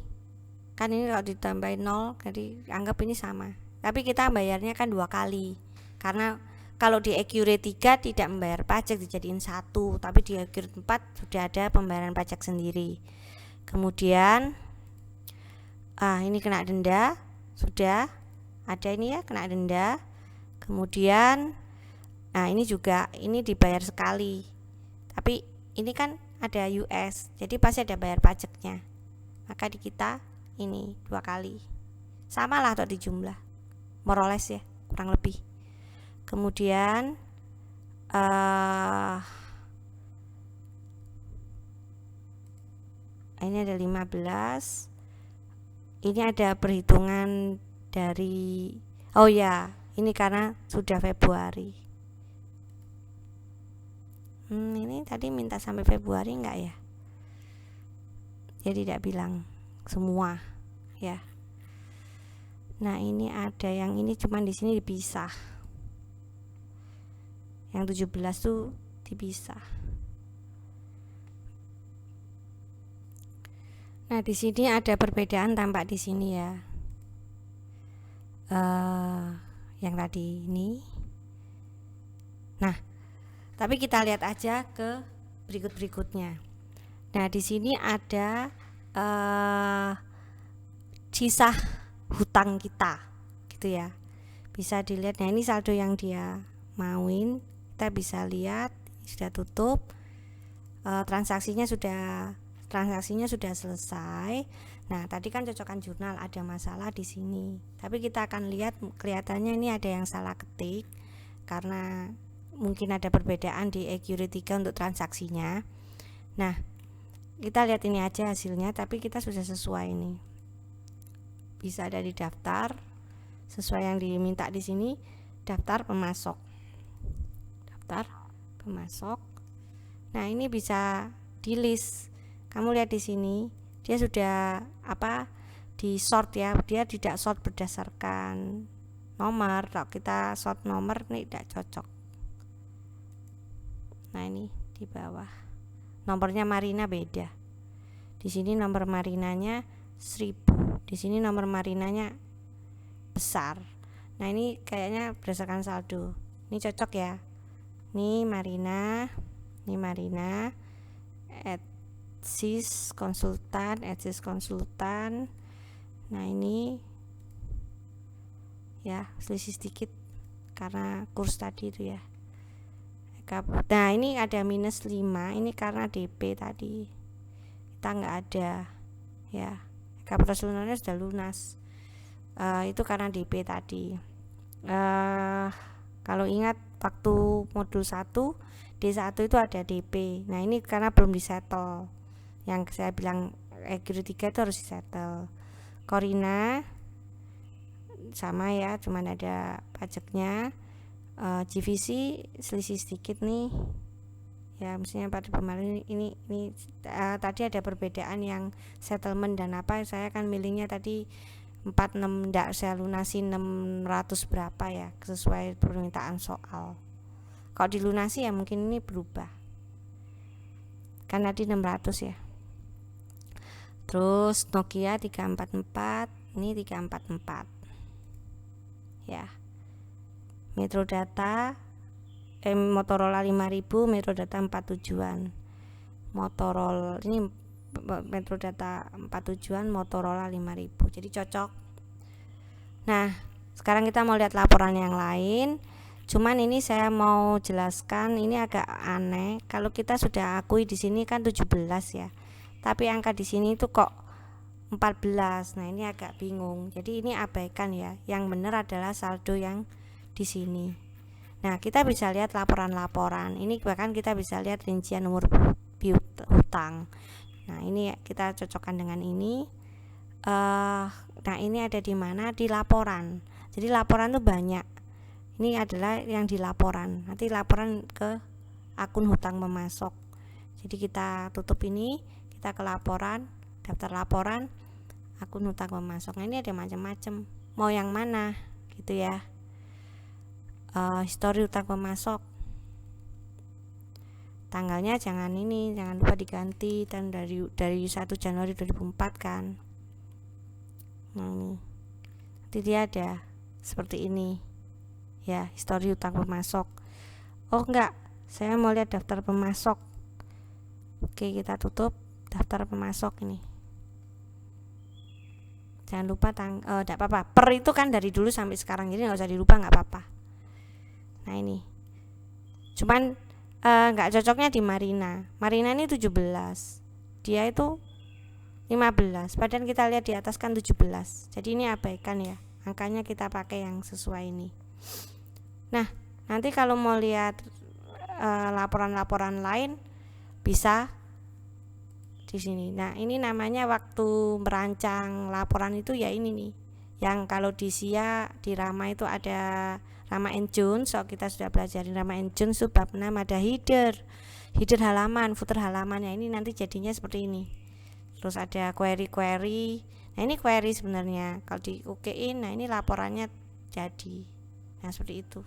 kan ini kalau ditambahin 0 jadi anggap ini sama. Tapi kita bayarnya kan 2 kali. Karena kalau di Accurate 3 tidak membayar pajak dijadiin 1, tapi di Accurate 4 sudah ada pembayaran pajak sendiri. Kemudian ini kena denda, sudah ada ini ya, kena denda. Kemudian nah ini juga ini dibayar sekali, tapi ini kan ada US jadi pasti ada bayar pajaknya, maka di kita ini 2 kali, sama lah atau di jumlah moroles ya kurang lebih. Kemudian ini ada 15, ini ada perhitungan dari ini karena sudah Februari. Ini tadi minta sampai Februari enggak ya? Dia tidak bilang semua ya. Nah ini ada yang ini cuman di sini dipisah. Yang 17 tuh dipisah. Nah di sini ada perbedaan tampak di sini ya. Yang tadi ini. Nah, tapi kita lihat aja ke berikutnya. Nah, di sini ada sisa hutang kita, gitu ya. Bisa dilihat. Nah, ini saldo yang dia mauin. Kita bisa lihat sudah tutup. Transaksinya sudah selesai. Nah, tadi kan cocokan jurnal ada masalah di sini. Tapi kita akan lihat kelihatannya ini ada yang salah ketik karena mungkin ada perbedaan di Accurate 3 untuk transaksinya. Nah, kita lihat ini aja hasilnya, tapi kita sudah sesuai ini. Bisa ada di daftar sesuai yang diminta di sini, daftar pemasok. Nah, ini bisa di list. Kamu lihat di sini dia sudah di sort ya, dia tidak sort berdasarkan nomor. Kalau kita sort nomor ini tidak cocok. Nah ini di bawah nomornya Marina beda, di sini nomor Marinanya 1000, di sini nomor Marinanya besar. Nah ini kayaknya berdasarkan saldo, ini cocok ya. Ini Marina Sis konsultan. Nah ini ya selisih sedikit karena kurs tadi itu ya. Nah ini ada minus 5, ini karena DP tadi kita nggak ada ya. Kapitalitas lunarnya sudah lunas, itu karena DP tadi. Kalau ingat waktu modul 1 D1 itu ada DP. Nah ini karena belum disettle, yang saya bilang Accurate 3 itu harus disettle. Corina sama ya, cuman ada pajaknya. GVC selisih sedikit nih ya, mestinya pada kemarin ini tadi ada perbedaan yang settlement dan saya kan milihnya tadi 46, enggak saya lunasi 600 berapa ya sesuai permintaan soal. Kalau dilunasi ya mungkin ini berubah kan tadi 600 ya. Terus Nokia 344, ini 344 ya. Metrodata Motorola 5000, Metrodata 4 tujuan. Motorola ini Metrodata 4 tujuan, Motorola 5000. Jadi cocok. Nah, sekarang kita mau lihat laporan yang lain. Cuman ini saya mau jelaskan, ini agak aneh. Kalau kita sudah akui di sini kan 17 ya. Tapi angka di sini itu kok 14. Nah, ini agak bingung. Jadi ini abaikan ya. Yang benar adalah saldo yang di sini. Nah, kita bisa lihat laporan-laporan. Ini bahkan kita bisa lihat rincian nomor hutang. Nah, ini kita cocokkan dengan ini. Nah, ini ada di mana? Di laporan. Jadi laporan itu banyak. Ini adalah yang di laporan. Nanti laporan ke akun hutang pemasok. Jadi kita tutup ini, kita ke laporan, daftar laporan, akun hutang pemasok. Nah, ini ada macam-macam. Mau yang mana? Gitu ya. Histori hutang pemasok. Tanggalnya jangan lupa diganti, dan dari 1 Januari 2004 kan. Nah, ini nanti dia ada seperti ini ya, histori hutang pemasok. Oh enggak, saya mau lihat daftar pemasok. Oke, kita tutup daftar pemasok ini. Jangan lupa enggak apa-apa, per itu kan dari dulu sampai sekarang, jadi nggak usah dilupa, nggak apa-apa. Nah, ini cuman nggak cocoknya di Marina. Marina ini 17, dia itu 15, padahal kita lihat di atas kan 17. Jadi ini abaikan ya, angkanya kita pakai yang sesuai ini. Nah, nanti kalau mau lihat laporan-laporan lain bisa di sini. Nah, ini namanya waktu merancang laporan itu ya ini nih. Yang kalau di SIA di Rama itu ada Rama and Jones. So kita sudah pelajarin Rama and Jones itu bab 6 ada header halaman, footer halamannya. Ini nanti jadinya seperti ini. Terus ada query. Nah, ini query sebenarnya. Kalau di OK-in, nah ini laporannya jadi. Nah, seperti itu.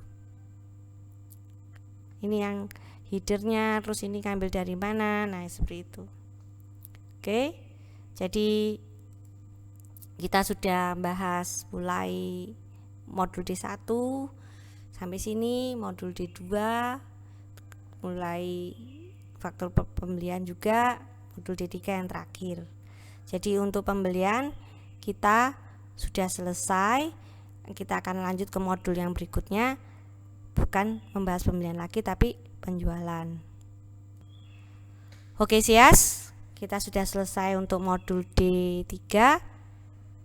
Ini yang headernya, terus ini ngambil dari mana. Nah, seperti itu. Oke. Jadi kita sudah bahas mulai modul D1 sampai sini, modul D2 mulai faktor pembelian juga, modul D3 yang terakhir. Jadi untuk pembelian kita sudah selesai. Kita akan lanjut ke modul yang berikutnya, bukan membahas pembelian lagi tapi penjualan. Oke, sias, kita sudah selesai untuk modul D3.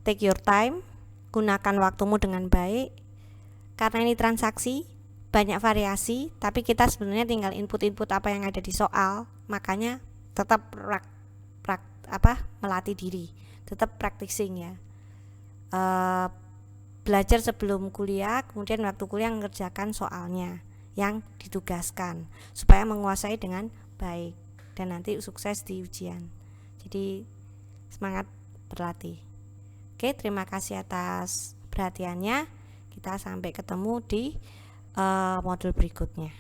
Take your time, gunakan waktumu dengan baik. Karena ini transaksi, banyak variasi, tapi kita sebenarnya tinggal input-input apa yang ada di soal. Makanya tetap melatih diri, tetap practicing ya. Belajar sebelum kuliah, kemudian waktu kuliah mengerjakan soalnya yang ditugaskan supaya menguasai dengan baik dan nanti sukses di ujian. Jadi semangat berlatih. Oke, terima kasih atas perhatiannya. Kita sampai ketemu di modul berikutnya.